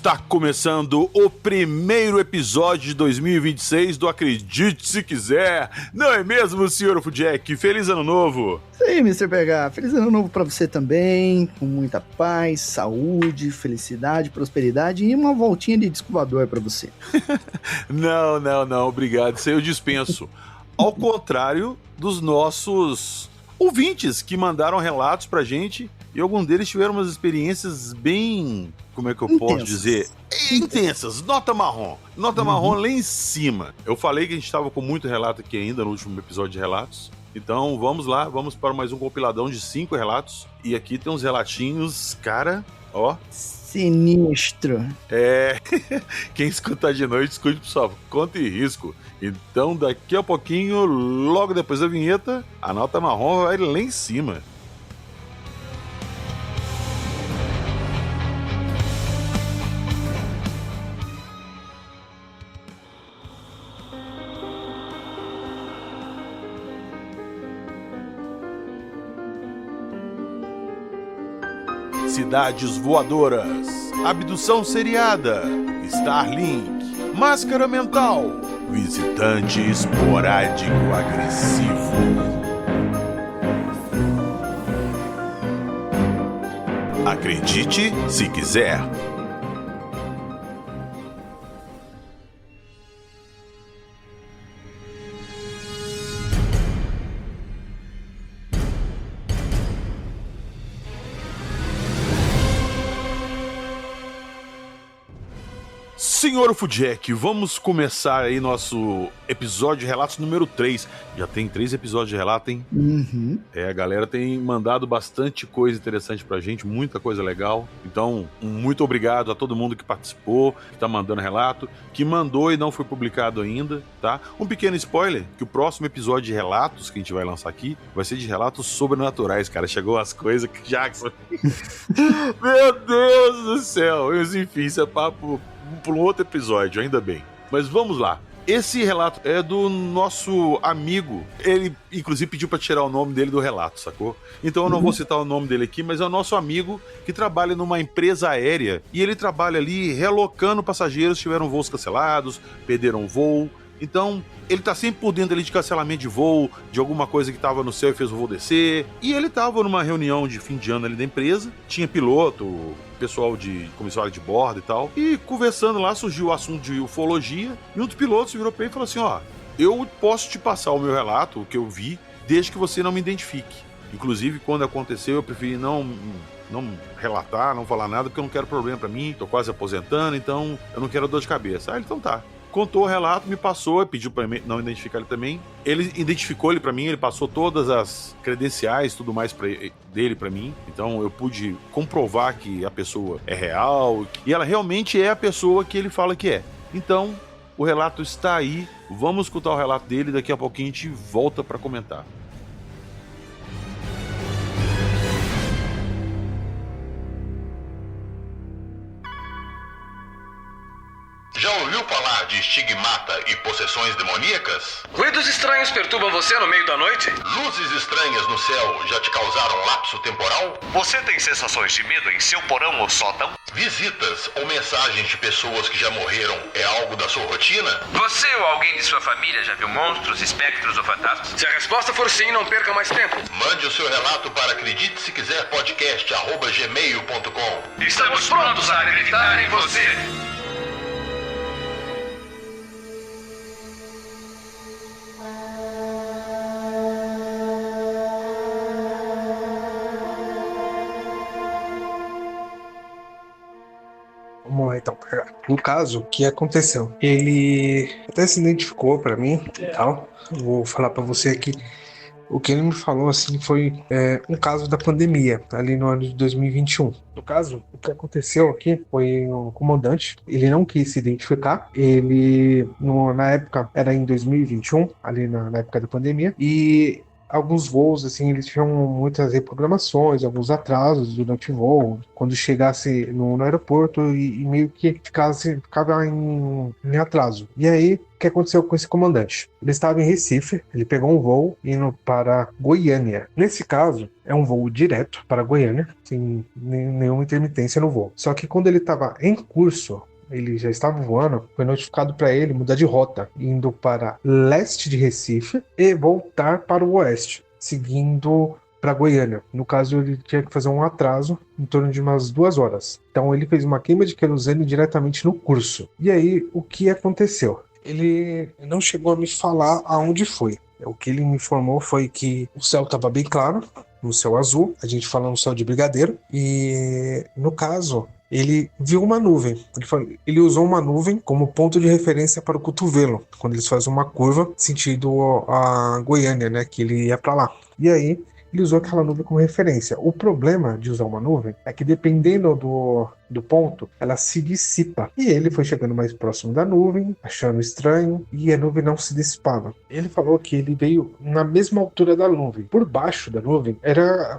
Está começando o primeiro episódio de 2026 do Acredite Se Quiser. Não é mesmo, senhor Fujack? Feliz ano novo! Isso aí, Mr. PH. Feliz ano novo pra você também, com muita paz, saúde, felicidade, prosperidade e uma voltinha de disco voador pra você. Não, obrigado. Isso aí eu dispenso. Ao contrário dos nossos ouvintes que mandaram relatos pra gente e alguns deles tiveram umas experiências bem... Como é que eu posso dizer? Intensas, nota marrom. Nota marrom lá em cima. Eu falei que a gente estava com muito relato aqui ainda no último episódio de relatos. Então vamos lá, vamos para mais um compiladão de 5 relatos. E aqui tem uns relatinhos, cara, ó. Sinistro. Quem escutar de noite, escute por sua conta e risco. Então daqui a pouquinho, logo depois da vinheta, a nota marrom vai lá em cima. Cidades voadoras, abdução seriada, Starlink, máscara mental, visitante esporádico agressivo. Acredite se quiser. Senhor Fujack, vamos começar aí nosso episódio de relatos número 3. Já tem 3 episódios de relato, hein? A galera tem mandado bastante coisa interessante pra gente, muita coisa legal. Então, muito obrigado a todo mundo que participou, que tá mandando relato, que mandou e não foi publicado ainda, tá? Um pequeno spoiler, que o próximo episódio de relatos que a gente vai lançar aqui vai ser de relatos sobrenaturais, cara. Chegou as coisas que Jackson... Meu Deus do céu! Mas enfim, isso é papo... por um outro episódio, ainda bem. Mas vamos lá. Esse relato é do nosso amigo. Ele, inclusive, pediu pra tirar o nome dele do relato, sacou? Então eu não vou citar o nome dele aqui, mas é o nosso amigo que trabalha numa empresa aérea e ele trabalha ali relocando passageiros que tiveram voos cancelados, perderam voo. Então, ele tá sempre por dentro ali de cancelamento de voo, de alguma coisa que tava no céu e fez o voo descer. E ele tava numa reunião de fim de ano ali da empresa, tinha piloto, pessoal de comissário de bordo e tal. E conversando lá, surgiu o assunto de ufologia. E um dos pilotos virou pra ele e falou assim, ó, eu posso te passar o meu relato, o que eu vi, desde que você não me identifique. Inclusive, quando aconteceu, eu preferi não relatar, não falar nada, porque eu não quero problema pra mim, tô quase aposentando, então eu não quero dor de cabeça. Então tá. Contou o relato, me passou, pediu pra mim não identificar ele também. Ele identificou ele pra mim, ele passou todas as credenciais, tudo mais dele pra mim. Então eu pude comprovar que a pessoa é real e ela realmente é a pessoa que ele fala que é. Então o relato está aí, vamos escutar o relato dele, daqui a pouquinho a gente volta pra comentar. Já ouviu falar de estigmata e possessões demoníacas? Ruídos estranhos perturbam você no meio da noite? Luzes estranhas no céu já te causaram lapso temporal? Você tem sensações de medo em seu porão ou sótão? Visitas ou mensagens de pessoas que já morreram é algo da sua rotina? Você ou alguém de sua família já viu monstros, espectros ou fantasmas? Se a resposta for sim, não perca mais tempo. Mande o seu relato para acredite se quiser podcast@gmail.com. Estamos prontos a acreditar em você. Vamos lá então, no caso, o que aconteceu? Ele até se identificou pra mim e tal. Vou falar pra você aqui. O que ele me falou assim foi um caso da pandemia, ali no ano de 2021. No caso, o que aconteceu aqui foi o comandante, ele não quis se identificar, ele na época era em 2021, ali na época da pandemia, e alguns voos, assim, eles tinham muitas reprogramações, alguns atrasos durante o voo, quando chegasse no aeroporto e meio que ficava em atraso. E aí, o que aconteceu com esse comandante? Ele estava em Recife, ele pegou um voo indo para Goiânia. Nesse caso, é um voo direto para Goiânia, sem nenhuma intermitência no voo. Só que quando ele estava em curso, ele já estava voando, foi notificado para ele mudar de rota, indo para leste de Recife e voltar para o oeste, seguindo para Goiânia. No caso, ele tinha que fazer um atraso em torno de umas 2 horas. Então ele fez uma queima de querosene diretamente no curso. E aí, o que aconteceu? Ele não chegou a me falar aonde foi. O que ele me informou foi que o céu estava bem claro, no céu azul, a gente fala no céu de brigadeiro, e no caso, ele viu uma nuvem. Ele usou uma nuvem como ponto de referência para o cotovelo, quando eles fazem uma curva sentido a Goiânia, né, que ele ia para lá. E aí, ele usou aquela nuvem como referência. O problema de usar uma nuvem é que, dependendo do ponto, ela se dissipa. E ele foi chegando mais próximo da nuvem, achando estranho, e a nuvem não se dissipava. Ele falou que ele veio na mesma altura da nuvem. Por baixo da nuvem,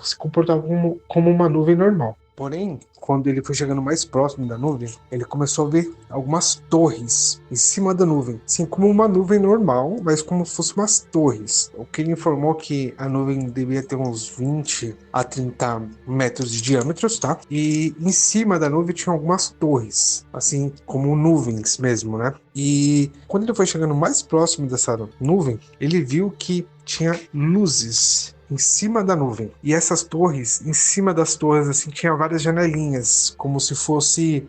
se comportava como uma nuvem normal. Porém, quando ele foi chegando mais próximo da nuvem, ele começou a ver algumas torres em cima da nuvem. Assim, como uma nuvem normal, mas como se fossem umas torres. O que ele informou que a nuvem devia ter uns 20 a 30 metros de diâmetro, tá? E em cima da nuvem tinha algumas torres, assim, como nuvens mesmo, né? E quando ele foi chegando mais próximo dessa nuvem, ele viu que tinha luzes em cima da nuvem. E essas torres, em cima das torres, assim, tinha várias janelinhas, como se fosse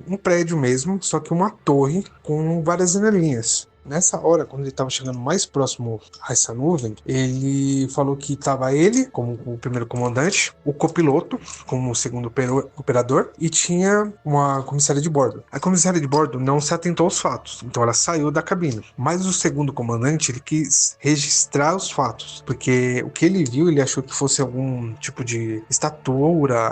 um prédio mesmo, só que uma torre com várias janelinhas. Nessa hora, quando ele estava chegando mais próximo a essa nuvem, ele falou que estava ele, como o primeiro comandante, o copiloto, como o segundo operador, e tinha uma comissária de bordo. A comissária de bordo não se atentou aos fatos, então ela saiu da cabine. Mas o segundo comandante, ele quis registrar os fatos, porque o que ele viu, ele achou que fosse algum tipo de estatura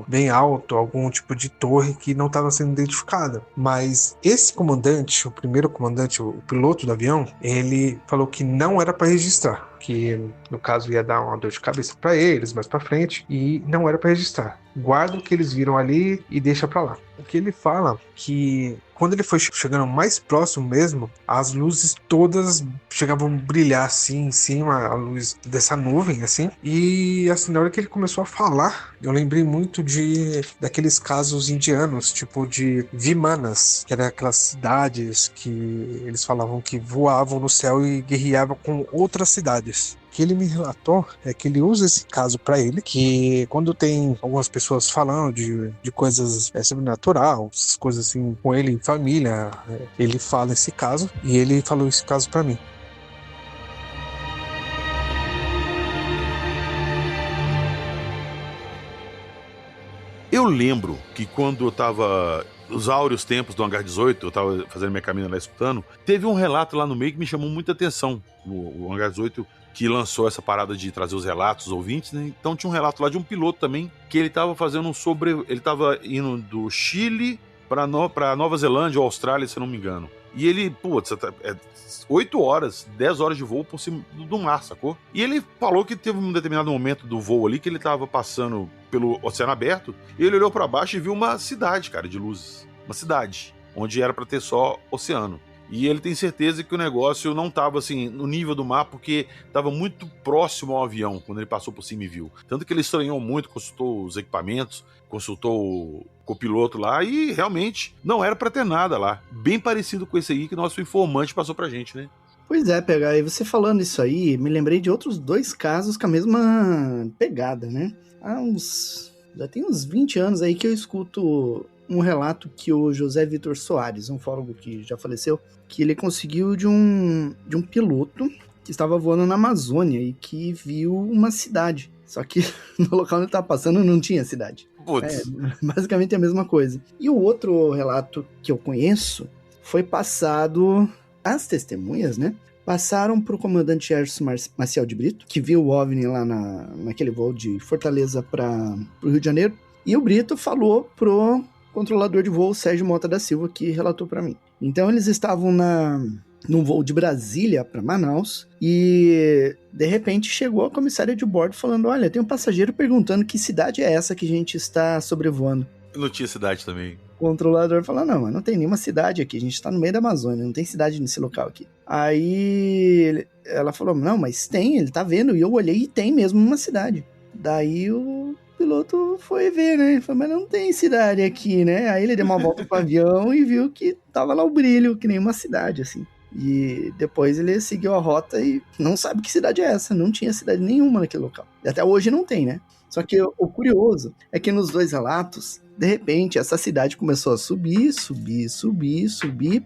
bem alto, algum tipo de torre que não estava sendo identificada. Mas esse comandante, o primeiro comandante, o piloto do avião, ele falou que não era para registrar, que no caso ia dar uma dor de cabeça para eles mais para frente, e não era para registrar. Guarda o que eles viram ali e deixa para lá. O que ele fala que quando ele foi chegando mais próximo mesmo, as luzes todas chegavam a brilhar assim em cima, a luz dessa nuvem assim, e assim, na hora que ele começou a falar, eu lembrei muito daqueles casos indianos, tipo de Vimanas, que eram aquelas cidades que eles falavam que voavam no céu e guerreavam com outras cidades. O que ele me relatou é que ele usa esse caso para ele, que quando tem algumas pessoas falando de coisas sobrenatural, coisas assim com ele em família, ele fala esse caso, e ele falou esse caso para mim. Eu lembro que quando eu tava nos áureos tempos do Hangar 18, eu tava fazendo minha caminhada lá escutando, teve um relato lá no meio que me chamou muita atenção. O Hangar 18 que lançou essa parada de trazer os relatos, os ouvintes, né? Então tinha um relato lá de um piloto também, que ele tava fazendo ele tava indo do Chile pra Nova Zelândia ou Austrália, se eu não me engano. E ele, 8 horas, 10 horas de voo por cima do mar, sacou? E ele falou que teve um determinado momento do voo ali que ele tava passando pelo oceano aberto, e ele olhou pra baixo e viu uma cidade, cara, de luzes. Uma cidade, onde era pra ter só oceano. E ele tem certeza que o negócio não estava assim no nível do mar, porque estava muito próximo ao avião quando ele passou por cima e viu. Tanto que ele estranhou muito, consultou os equipamentos, consultou o copiloto lá, e realmente não era para ter nada lá. Bem parecido com esse aí que nosso informante passou pra gente, né? Pois é, PH, e você falando isso aí, me lembrei de outros 2 casos com a mesma pegada, né? Já tem uns 20 anos aí que eu escuto um relato que o José Vitor Soares, um ufólogo que já faleceu, que ele conseguiu de um piloto que estava voando na Amazônia e que viu uma cidade. Só que no local onde ele estava passando não tinha cidade. Putz. Basicamente a mesma coisa. E o outro relato que eu conheço foi passado... As testemunhas, né? Passaram para o comandante Gerson Maciel de Brito, que viu o OVNI lá naquele voo de Fortaleza para o Rio de Janeiro. E o Brito falou pro controlador de voo, Sérgio Mota da Silva, que relatou para mim. Então eles estavam num voo de Brasília para Manaus, e de repente chegou a comissária de bordo falando: olha, tem um passageiro perguntando que cidade é essa que a gente está sobrevoando. Não tinha cidade também. O controlador falou: não, mas não tem nenhuma cidade aqui, a gente tá no meio da Amazônia, não tem cidade nesse local aqui. Aí ela falou: não, mas tem, ele tá vendo, e eu olhei e tem mesmo uma cidade. Daí o piloto foi ver, né? Ele falou: mas não tem cidade aqui, né? Aí ele deu uma volta pro avião e viu que tava lá o brilho, que nem uma cidade, assim. E depois ele seguiu a rota e não sabe que cidade é essa, não tinha cidade nenhuma naquele local. E até hoje não tem, né? Só que o curioso é que nos dois relatos, de repente, essa cidade começou a subir,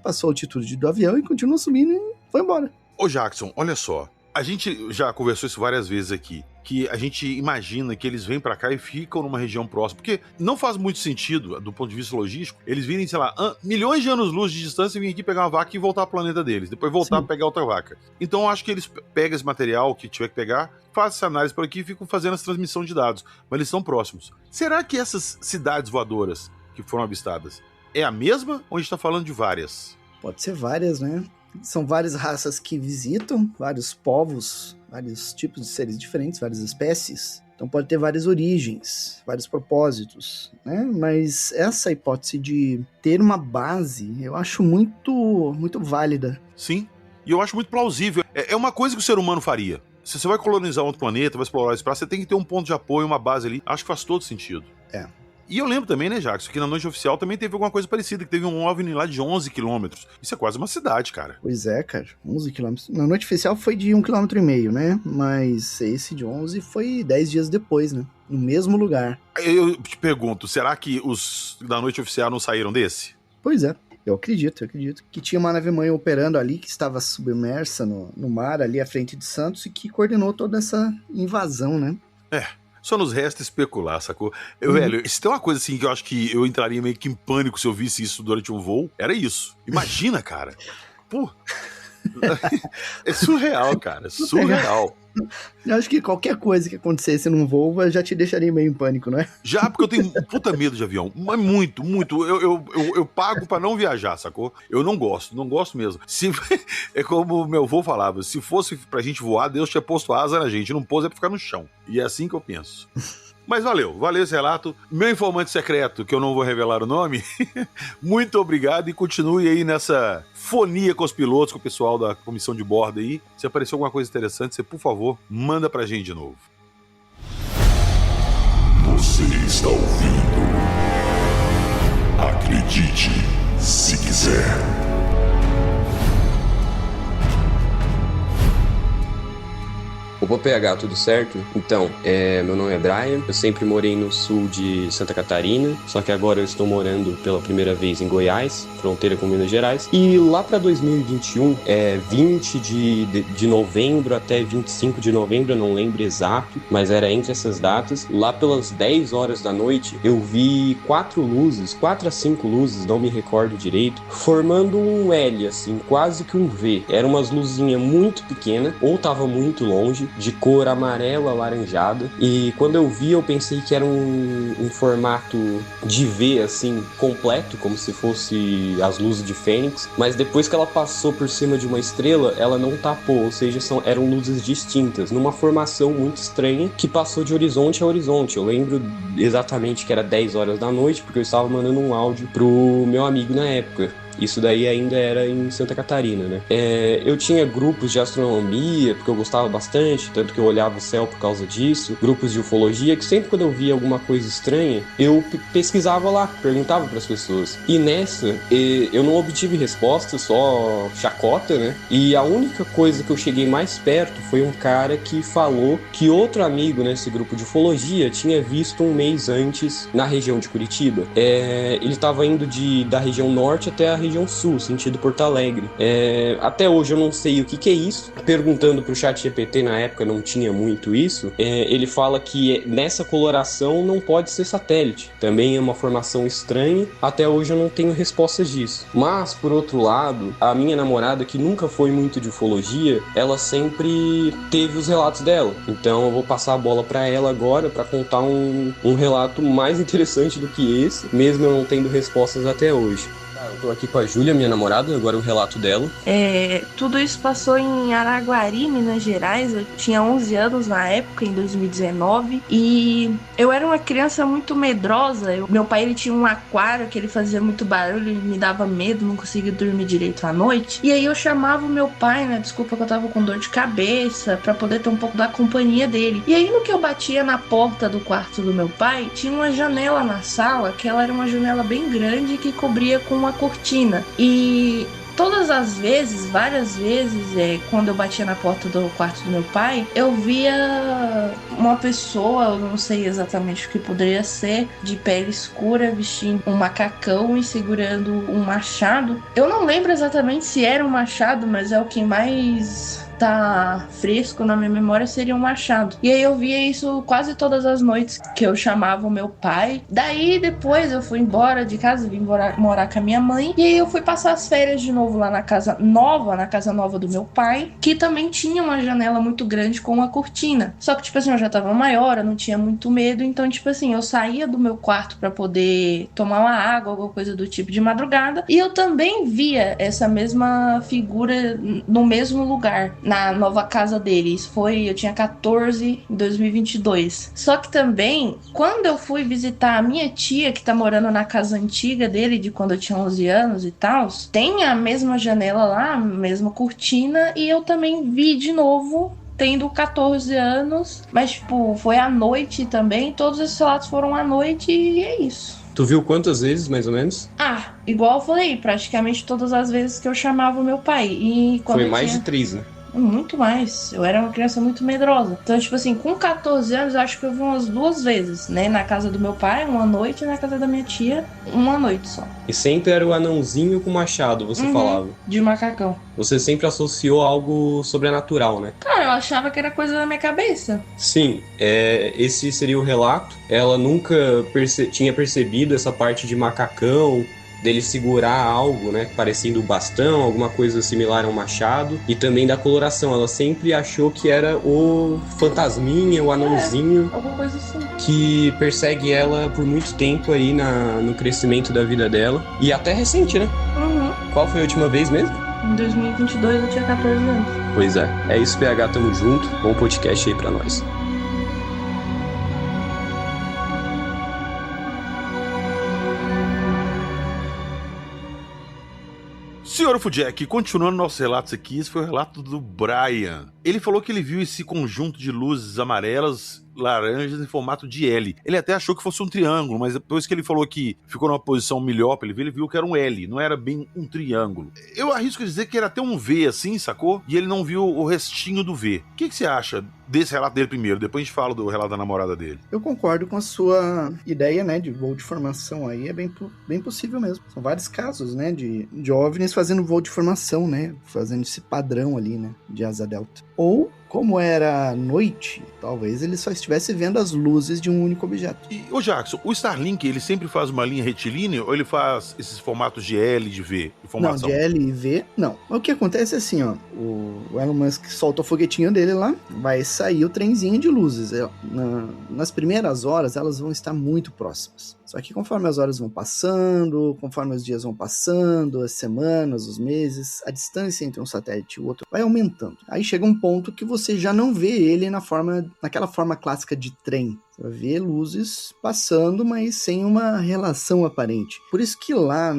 passou a altitude do avião e continuou subindo e foi embora. Ô Jackson, olha só, a gente já conversou isso várias vezes aqui, que a gente imagina que eles vêm pra cá e ficam numa região próxima, porque não faz muito sentido, do ponto de vista logístico, eles virem, sei lá, milhões de anos-luz de distância e virem aqui pegar uma vaca e voltar ao planeta deles, depois voltar a pegar outra vaca. Então eu acho que eles pegam esse material que tiver que pegar, fazem essa análise por aqui e ficam fazendo essa transmissão de dados, mas eles são próximos. Será que essas cidades voadoras que foram avistadas é a mesma ou a gente tá falando de várias? Pode ser várias, né? São várias raças que visitam, vários povos, vários tipos de seres diferentes, várias espécies. Então pode ter várias origens, vários propósitos, né? Mas essa hipótese de ter uma base, eu acho muito, muito válida. Sim, e eu acho muito plausível. É uma coisa que o ser humano faria. Se você vai colonizar outro planeta, vai explorar o espaço, você tem que ter um ponto de apoio, uma base ali. Acho que faz todo sentido. É. E eu lembro também, né, Jackson, que na noite oficial também teve alguma coisa parecida, que teve um OVNI lá de 11 quilômetros. Isso é quase uma cidade, cara. Pois é, cara, 11 quilômetros. Na noite oficial foi de 1,5 km, né? Mas esse de 11 foi 10 dias depois, né? No mesmo lugar. Eu te pergunto, será que os da noite oficial não saíram desse? Pois é. Eu acredito que tinha uma nave-mãe operando ali, que estava submersa no mar, ali à frente de Santos, e que coordenou toda essa invasão, né? Só nos resta especular, sacou? Velho, se tem uma coisa assim que eu acho que eu entraria meio que em pânico se eu visse isso durante um voo, era isso. Imagina, cara. Pô. É surreal, cara. Surreal. Eu acho que qualquer coisa que acontecesse num voo já te deixaria meio em pânico, não é? Já, porque eu tenho puta medo de avião. Mas muito, muito. Eu pago pra não viajar, sacou? Eu não gosto mesmo. É como o meu avô falava, se fosse pra gente voar, Deus tinha posto asa na gente, não pôs é pra ficar no chão. E é assim que eu penso. Mas valeu esse relato. Meu informante secreto, que eu não vou revelar o nome, muito obrigado e continue aí nessa fonia com os pilotos, com o pessoal da comissão de bordo aí. Se aparecer alguma coisa interessante, você, por favor, manda pra gente de novo. Você está ouvindo? Acredite, se quiser. Opa, PH, tudo certo? Então, meu nome é Brian, eu sempre morei no sul de Santa Catarina, só que agora eu estou morando pela primeira vez em Goiás, fronteira com Minas Gerais, e lá para 2021, 20 de novembro até 25 de novembro, eu não lembro exato, mas era entre essas datas, lá pelas 10 horas da noite, eu vi 4 a 5 luzes, não me recordo direito, formando um L, assim, quase que um V. Eram umas luzinhas muito pequenas, ou tava muito longe, de cor amarela alaranjada, e quando eu vi eu pensei que era um formato de V assim completo, como se fosse as luzes de Fênix, mas depois que ela passou por cima de uma estrela ela não tapou, ou seja, eram luzes distintas, numa formação muito estranha que passou de horizonte a horizonte. Eu lembro exatamente que era 10 horas da noite porque eu estava mandando um áudio pro meu amigo na época. Isso daí ainda era em Santa Catarina, né? Eu tinha grupos de astronomia, porque eu gostava bastante, tanto que eu olhava o céu por causa disso. Grupos de ufologia, que sempre quando eu via alguma coisa estranha, eu pesquisava lá, perguntava para as pessoas. E nessa, eu não obtive resposta, só chacota, né? E a única coisa que eu cheguei mais perto foi um cara que falou que outro amigo nesse grupo de ufologia tinha visto um mês antes na região de Curitiba. Ele estava indo da região norte até a região sul, sentido Porto Alegre. Até hoje eu não sei o que é isso. Perguntando pro ChatGPT, na época não tinha muito isso, ele fala que nessa coloração não pode ser satélite. Também é uma formação estranha. Até hoje eu não tenho respostas disso. Mas, por outro lado, a minha namorada, que nunca foi muito de ufologia, ela sempre teve os relatos dela. Então eu vou passar a bola para ela agora para contar um relato mais interessante do que esse, mesmo eu não tendo respostas até hoje. Eu tô aqui com a Júlia, minha namorada, agora o relato dela. Tudo isso passou em Araguari, Minas Gerais. Eu tinha 11 anos na época, em 2019, e eu era uma criança muito medrosa. Meu pai, ele tinha um aquário que ele fazia muito barulho, ele me dava medo, não conseguia dormir direito à noite. E aí eu chamava o meu pai, né, desculpa que eu tava com dor de cabeça, pra poder ter um pouco da companhia dele. E aí no que eu batia na porta do quarto do meu pai, tinha uma janela na sala, que ela era uma janela bem grande que cobria com uma cortina. E todas as vezes, várias vezes, quando eu batia na porta do quarto do meu pai, eu via uma pessoa, eu não sei exatamente o que poderia ser, de pele escura, vestindo um macacão e segurando um machado. Eu não lembro exatamente se era um machado, mas é o que mais tá fresco na minha memória, seria um machado. E aí eu via isso quase todas as noites que eu chamava o meu pai. Daí depois eu fui embora de casa, vim morar com a minha mãe, e aí eu fui passar as férias de novo lá na casa nova do meu pai, que também tinha uma janela muito grande com uma cortina. Só que tipo assim, eu já tava maior, eu não tinha muito medo, então tipo assim, eu saía do meu quarto pra poder tomar uma água, alguma coisa do tipo de madrugada, e eu também via essa mesma figura no mesmo lugar, na nova casa dele. Isso foi, eu tinha 14 em 2022. Só que também, quando eu fui visitar a minha tia, que tá morando na casa antiga dele, de quando eu tinha 11 anos e tal, tem a mesma janela lá, a mesma cortina, e eu também vi de novo, tendo 14 anos, mas tipo, foi à noite também, todos esses relatos foram à noite e é isso. Tu viu quantas vezes, mais ou menos? Igual eu falei, praticamente todas as vezes que eu chamava o meu pai. E quando foi mais de 3, né? Muito mais. Eu era uma criança muito medrosa. Então, tipo assim, com 14 anos, eu acho que eu vi umas 2 vezes, né? Na casa do meu pai, uma noite, e na casa da minha tia, uma noite só. E sempre era o anãozinho com machado, você falava. De macacão. Você sempre associou algo sobrenatural, né? Cara, eu achava que era coisa da minha cabeça. Sim, esse seria o relato. Ela nunca tinha percebido essa parte de macacão, dele segurar algo, né, parecendo um bastão, alguma coisa similar a um machado, e também da coloração. Ela sempre achou que era o fantasminha, o anãozinho, alguma coisa assim, que persegue ela por muito tempo aí no crescimento da vida dela, e até recente, né? Qual foi a última vez mesmo? Em 2022 eu tinha 14 anos. Pois é isso, PH, tamo junto, bom podcast aí pra nós. Senhor Fujek, continuando nossos relatos aqui, esse foi o relato do Brian. Ele falou que ele viu esse conjunto de luzes amarelas, laranjas em formato de L. Ele até achou que fosse um triângulo, mas depois que ele falou que ficou numa posição melhor pra ele viu que era um L, não era bem um triângulo. Eu arrisco dizer que era até um V assim, sacou? E ele não viu o restinho do V. O que você acha desse relato dele primeiro? Depois a gente fala do relato da namorada dele. Eu concordo com a sua ideia, né, de voo de formação aí, é bem possível mesmo. São vários casos, né, de OVNIs fazendo voo de formação, né, fazendo esse padrão ali, né, de asa delta. Ou, como era noite, talvez ele só estivesse vendo as luzes de um único objeto. E, ô Jackson, o Starlink, ele sempre faz uma linha retilínea ou ele faz esses formatos de L e de V? De formação? Não, de L e V, não. O que acontece é assim, ó, o Elon Musk solta o foguetinho dele lá, vai sair o trenzinho de luzes. Nas primeiras horas, elas vão estar muito próximas. Só que conforme as horas vão passando, conforme os dias vão passando, as semanas, os meses, a distância entre um satélite e o outro vai aumentando. Aí chega um ponto que você já não vê ele naquela forma clássica de trem. Você vai ver luzes passando, mas sem uma relação aparente. Por isso que lá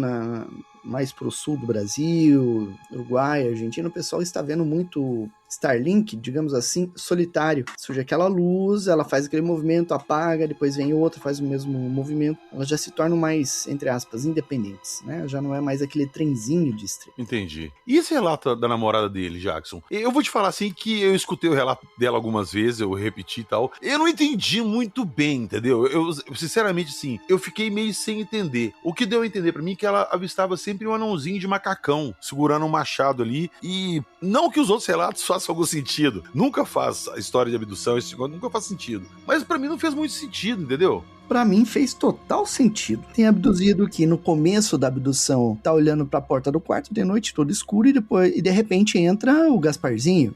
mais pro sul do Brasil, Uruguai, Argentina, o pessoal está vendo muito Starlink, digamos assim, solitário. Surge aquela luz, ela faz aquele movimento, apaga, depois vem outra, faz o mesmo movimento. Elas já se tornam mais, entre aspas, independentes, né? Já não é mais aquele trenzinho de estrela. Entendi. E esse relato da namorada dele, Jackson? Eu vou te falar assim que eu escutei o relato dela algumas vezes, eu repeti e tal. Eu não entendi muito bem, entendeu? Eu sinceramente, assim, eu fiquei meio sem entender. O que deu a entender pra mim é que ela avistava sempre um anãozinho de macacão, segurando um machado ali. E não que os outros relatos façam algum sentido. Nunca faz a história de abdução, esse negócio nunca faz sentido. Mas pra mim não fez muito sentido, entendeu? pra mim fez total sentido. Tem abduzido que no começo da abdução tá olhando pra porta do quarto de noite, todo escuro, e de repente entra o Gasparzinho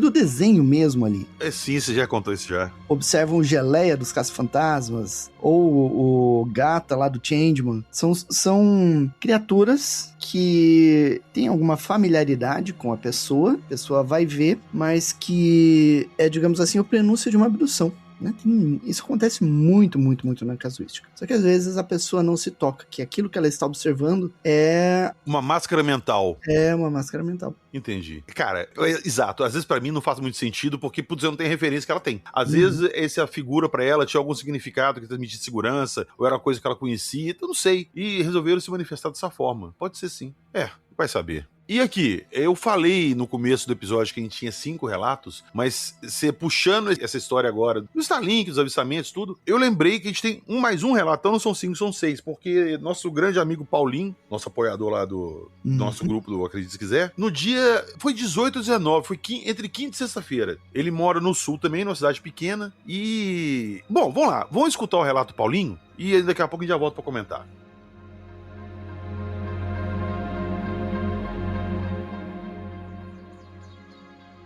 do desenho mesmo ali. Sim, você já contou isso já. Observam o Geleia dos Caça-Fantasmas, ou o Gata lá do Changeman. São criaturas que têm alguma familiaridade com a pessoa vai ver, mas que é, digamos assim, o prenúncio de uma abdução. Né? Isso acontece muito, muito, muito na casuística. Só que às vezes a pessoa não se toca, que aquilo que ela está observando é... uma máscara mental. É uma máscara mental. Entendi. Cara, exato. Às vezes pra mim não faz muito sentido, porque, putz, eu não tenho referência que ela tem. Às vezes essa figura pra ela tinha algum significado que transmitia segurança, ou era uma coisa que ela conhecia, eu não sei. E resolveram se manifestar dessa forma. Pode ser sim. Vai saber. E aqui, eu falei no começo do episódio que a gente tinha 5 relatos, mas você puxando essa história agora, do Starlink, dos avistamentos, tudo, eu lembrei que a gente tem mais um relato, então não são 5, são 6, porque nosso grande amigo Paulinho, nosso apoiador lá do nosso grupo do Acredite Se Quiser, no dia, foi 18 ou 19, foi entre quinta e sexta-feira. Ele mora no sul também, numa cidade pequena, e... Bom, vamos lá, vamos escutar o relato do Paulinho, e daqui a pouco a gente já volta pra comentar.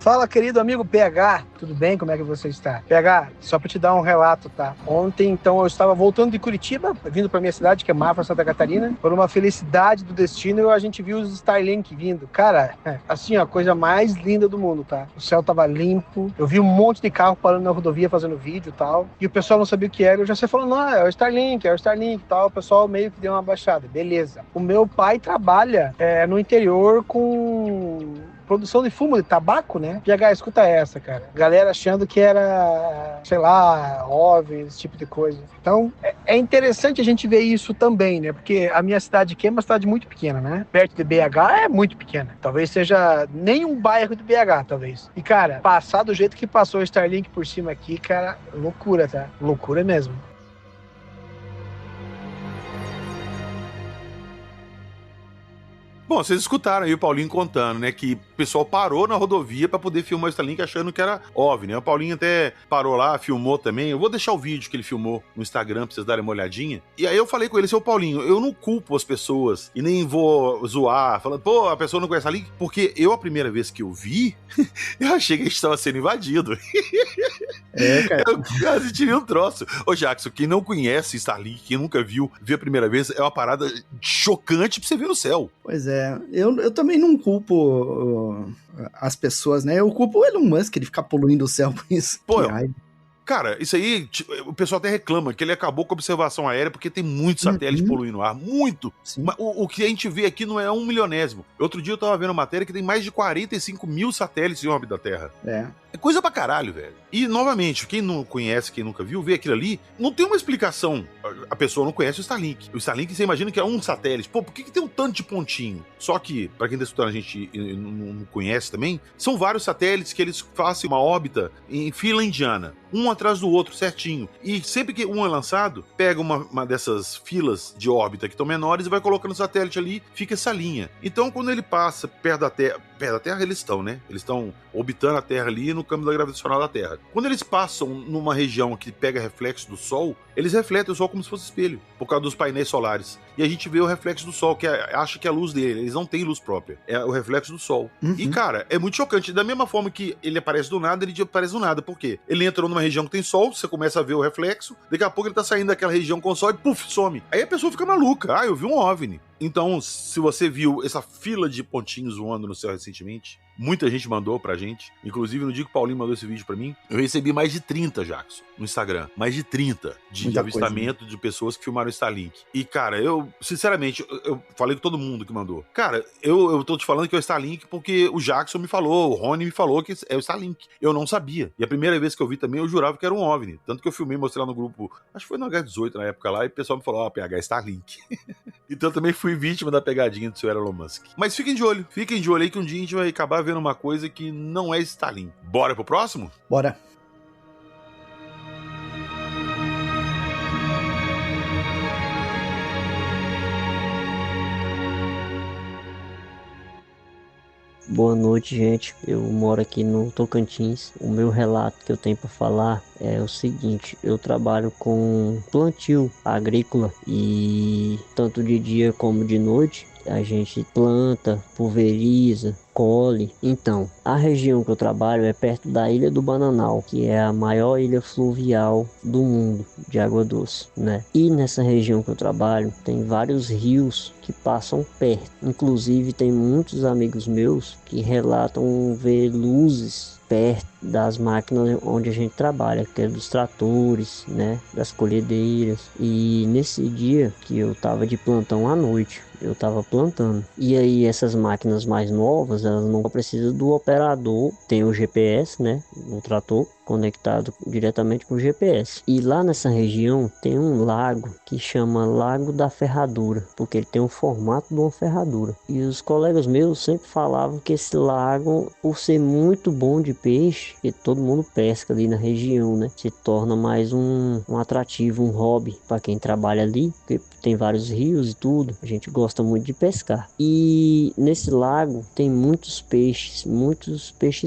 Fala, querido amigo PH, tudo bem? Como é que você está? PH, só para te dar um relato, tá? Ontem, então, eu estava voltando de Curitiba, vindo para minha cidade, que é Mafra, Santa Catarina. Por uma felicidade do destino, a gente viu os Starlink vindo. Cara, assim, a coisa mais linda do mundo, tá? O céu tava limpo, eu vi um monte de carro parando na rodovia fazendo vídeo e tal, e o pessoal não sabia o que era. Eu já sei falando, não, é o Starlink e tal. O pessoal meio que deu uma baixada, beleza. O meu pai trabalha no interior com... produção de fumo de tabaco, né? PH, escuta essa, cara. Galera achando que era, sei lá, OVNI, esse tipo de coisa. Então, é interessante a gente ver isso também, né? Porque a minha cidade aqui é uma cidade muito pequena, né? Perto de BH é muito pequena. Talvez seja nem um bairro de BH, talvez. E, cara, passar do jeito que passou o Starlink por cima aqui, cara, loucura, tá? Loucura mesmo. Bom, vocês escutaram aí o Paulinho contando, né, que o pessoal parou na rodovia pra poder filmar o Starlink achando que era OVNI, né? O Paulinho até parou lá, filmou também. Eu vou deixar o vídeo que ele filmou no Instagram pra vocês darem uma olhadinha. E aí eu falei com ele, seu Paulinho, eu não culpo as pessoas e nem vou zoar, falando, pô, a pessoa não conhece Starlink, porque a primeira vez que eu vi, eu achei que a gente estava sendo invadido. Cara. Eu quase tirei um troço. Ô, Jackson, quem não conhece Starlink, quem nunca viu a primeira vez, é uma parada chocante pra você ver no céu. Pois é, eu também não culpo as pessoas, né? Eu culpo o Elon Musk, ele ficar poluindo o céu por isso. Pô, cara, isso aí, o pessoal até reclama que ele acabou com a observação aérea porque tem muito satélite poluindo o ar, muito. Mas o que a gente vê aqui não é 1 milionésimo. Outro dia eu tava vendo uma matéria que tem mais de 45 mil satélites em órbita da Terra. É coisa pra caralho, velho. E, novamente, quem não conhece, quem nunca viu, vê aquilo ali, não tem uma explicação. A pessoa não conhece o Starlink. O Starlink, você imagina que é um satélite. Pô, por que tem um tanto de pontinho? Só que, pra quem tá escutando a gente e não conhece também, são vários satélites que eles fazem uma órbita em fila indiana. Um atrás do outro, certinho. E sempre que um é lançado, pega uma dessas filas de órbita que estão menores e vai colocando o satélite ali, fica essa linha. Então, quando ele passa perto da Terra eles estão, né? Eles estão orbitando a Terra ali no campo gravitacional da Terra. Quando eles passam numa região que pega reflexo do Sol, eles refletem o Sol como se fosse espelho, por causa dos painéis solares. E a gente vê o reflexo do Sol, que acha que é a luz dele. Eles não têm luz própria. É o reflexo do Sol. E, cara, é muito chocante. Da mesma forma que ele aparece do nada, ele aparece do nada. Por quê? Ele entrou numa região que tem Sol, você começa a ver o reflexo, daqui a pouco ele tá saindo daquela região com Sol e, puf, some. Aí a pessoa fica maluca. Ah, eu vi um OVNI. Então, se você viu essa fila de pontinhos voando no céu recentemente, muita gente mandou pra gente. Inclusive, no dia que o Paulinho mandou esse vídeo pra mim, eu recebi mais de 30, Jackson, no Instagram. Mais de 30 de Muita avistamento de pessoas que filmaram o Starlink. E, cara, eu, sinceramente, eu falei com todo mundo que mandou. Cara, eu tô te falando que é o Starlink porque o Jackson me falou, o Rony me falou que é o Starlink. Eu não sabia. E a primeira vez que eu vi também, eu jurava que era um OVNI. Tanto que eu filmei, mostrei lá no grupo, acho que foi no H18 na época lá, e o pessoal me falou, PH é Starlink. Então eu também fui vítima da pegadinha do seu Elon Musk. Mas fiquem de olho aí que um dia a gente vai acabar vendo uma coisa que não é Starlink. Bora pro próximo? Bora. Boa noite, gente. Eu moro aqui no Tocantins. O meu relato que eu tenho para falar é o seguinte: eu trabalho com plantio agrícola e tanto de dia como de noite a gente planta, pulveriza, colhe. Então, a região que eu trabalho é perto da Ilha do Bananal, que é a maior ilha fluvial do mundo de água doce, né? E nessa região que eu trabalho tem vários rios que passam perto. Inclusive tem muitos amigos meus que relatam ver luzes perto das máquinas onde a gente trabalha, que é dos tratores, né, das colhedeiras. E nesse dia que eu tava de plantão à noite, eu tava plantando. E aí essas máquinas mais novas, elas não precisam do operador, tem o GPS, né, no trator, conectado diretamente com o GPS. E lá nessa região tem um lago que chama Lago da Ferradura, porque ele tem o formato de uma ferradura. E os colegas meus sempre falavam que esse lago, por ser muito bom de peixe, que todo mundo pesca ali na região, né, se torna mais um atrativo, um hobby para quem trabalha ali, porque tem vários rios e tudo, a gente gosta muito de pescar. E nesse lago tem muitos peixes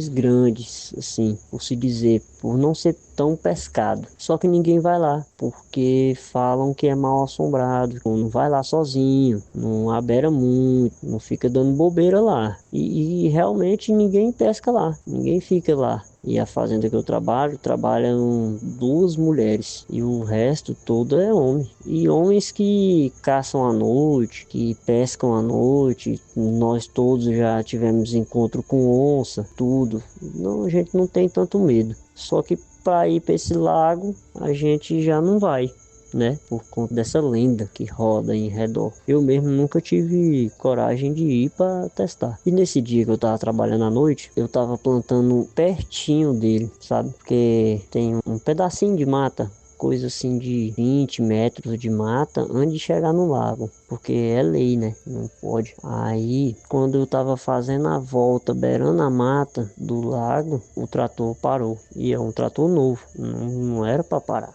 grandes, assim, por se dizer, por não ser tão pescado. Só que ninguém vai lá, porque falam que é mal assombrado, não vai lá sozinho, não abera muito, não fica dando bobeira lá. E realmente ninguém pesca lá, ninguém fica lá. E a fazenda que eu trabalham 2 mulheres e o resto todo é homem. E homens que caçam à noite, que pescam à noite. Nós todos já tivemos encontro com onça, tudo. Não, a gente não tem tanto medo. Só que para ir para esse lago a gente já não vai, né, por conta dessa lenda que roda em redor. Eu mesmo nunca tive coragem de ir para testar. E nesse dia que eu tava trabalhando à noite, eu tava plantando pertinho dele, sabe? Porque tem um pedacinho de mata, coisa assim de 20 metros de mata antes de chegar no lago, porque é lei, né? Não pode. Aí, quando eu tava fazendo a volta, beirando a mata do lago, o trator parou. E é um trator novo, não era para parar.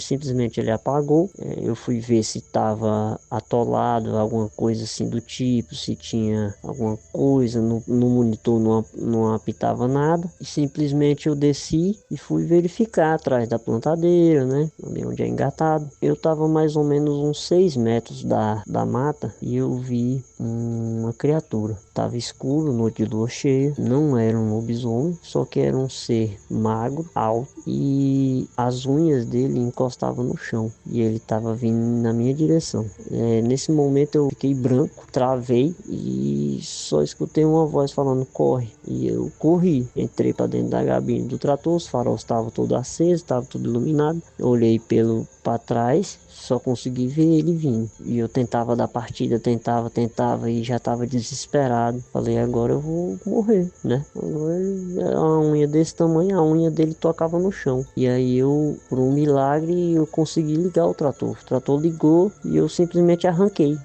Simplesmente ele apagou. Eu fui ver se tava atolado, alguma coisa assim do tipo, se tinha alguma coisa no monitor, não apitava nada. E simplesmente eu desci e fui verificar atrás da plantadeira, né? Ali onde é engatado. Eu tava mais ou menos uns 6 metros da mata e eu vi uma criatura. Tava escuro, noite de lua cheia, não era um lobisomem, só que era um ser magro, alto, e as unhas dele encostavam no chão e ele tava vindo na minha direção. Nesse momento eu fiquei branco, travei e só escutei uma voz falando: corre. E eu corri, entrei para dentro da gabine do trator, os faróis estavam todos acesos, estava tudo iluminado. Eu olhei para trás, só consegui ver ele vindo. E eu tentava dar partida, tentava e já tava desesperado. Falei, agora eu vou morrer, né? Agora, a unha desse tamanho, a unha dele tocava no chão. E aí eu, por um milagre, eu consegui ligar o trator. O trator ligou e eu simplesmente arranquei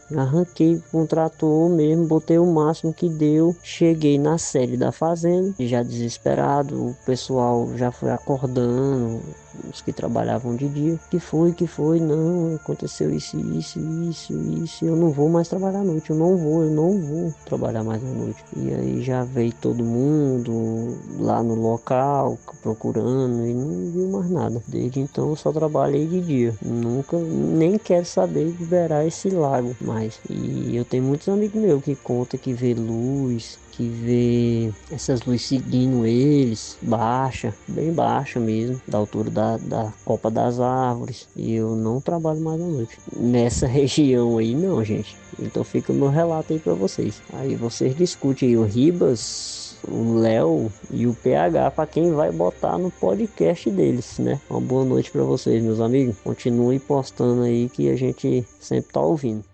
com o trator mesmo, botei o máximo que deu. Cheguei na sede da fazenda, já desesperado, o pessoal já foi acordando, os que trabalhavam de dia. Que foi? Não, aconteceu isso, eu não vou mais trabalhar à noite, eu não vou trabalhar mais à noite. E aí já veio todo mundo lá no local, procurando, e não viu mais nada. Desde então eu só trabalhei de dia, nunca, nem quero saber de liberar esse lago mais. E eu tenho muitos amigos meus que contam que vê luz, que vê essas luzes seguindo eles, bem baixa mesmo, da altura da copa das árvores. E eu não trabalho mais à noite nessa região aí, não, gente. Então fica o meu relato aí pra vocês. Aí vocês discutem aí o Ribas, o Léo e o PH para quem vai botar no podcast deles, né? Uma boa noite para vocês, meus amigos. Continue postando aí que a gente sempre tá ouvindo.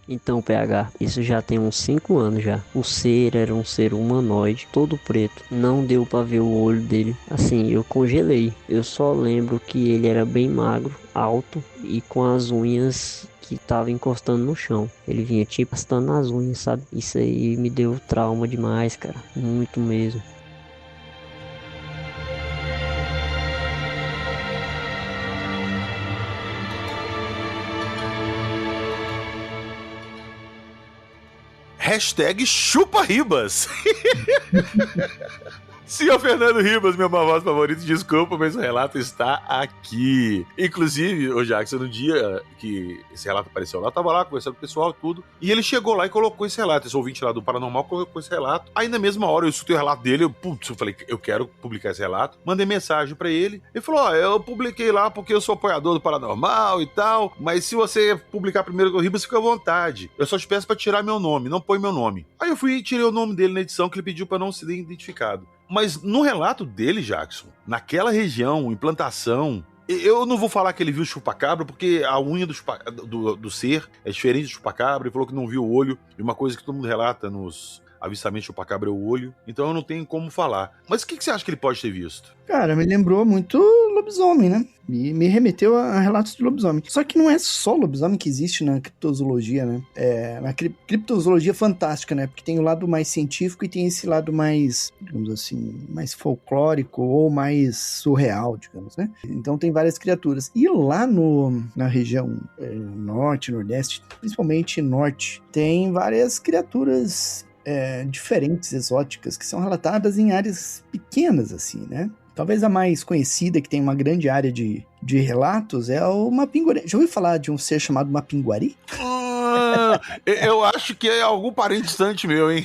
Então, PH, isso já tem uns 5 anos já. O ser era um ser humanoide, todo preto. Não deu pra ver o olho dele. Assim, eu congelei. Eu só lembro que ele era bem magro, alto e com as unhas que tava encostando no chão. Ele vinha tipo arrastando nas unhas, sabe? Isso aí me deu trauma demais, cara. Muito mesmo. #ChupaRibas. Senhor Fernando Ribas, meu voz favorito, desculpa, mas o relato está aqui. Inclusive, ô Jackson, no dia que esse relato apareceu lá, eu tava lá conversando com o pessoal e tudo, e ele chegou lá e colocou esse relato. Esse ouvinte lá do Paranormal colocou esse relato. Aí na mesma hora eu escutei o relato dele, eu falei, eu quero publicar esse relato. Mandei mensagem pra ele. Ele falou, eu publiquei lá porque eu sou apoiador do Paranormal e tal, mas se você publicar primeiro com o Ribas, fica à vontade. Eu só te peço pra tirar meu nome, não põe meu nome. Aí eu fui e tirei o nome dele na edição, que ele pediu pra não ser identificado. Mas no relato dele, Jackson, naquela região, implantação, eu não vou falar que ele viu chupacabra, porque a unha do ser é diferente do chupacabra. Ele falou que não viu o olho, e uma coisa que todo mundo relata nos avistamentos de chupacabra é o olho. Então eu não tenho como falar. Mas o que você acha que ele pode ter visto? Cara, me lembrou muito lobisomem, né? Me remeteu a relatos de lobisomem. Só que não é só lobisomem que existe na criptozoologia, né? Na criptozoologia fantástica, né? Porque tem o lado mais científico e tem esse lado mais, digamos assim, mais folclórico ou mais surreal, digamos, né? Então tem várias criaturas. E lá na região norte, nordeste, principalmente norte, tem várias criaturas diferentes, exóticas, que são relatadas em áreas pequenas, assim, né? Talvez a mais conhecida, que tem uma grande área de relatos, é o Mapinguari. Já ouviu falar de um ser chamado Mapinguari? Eu acho que é algum parente distante meu, hein?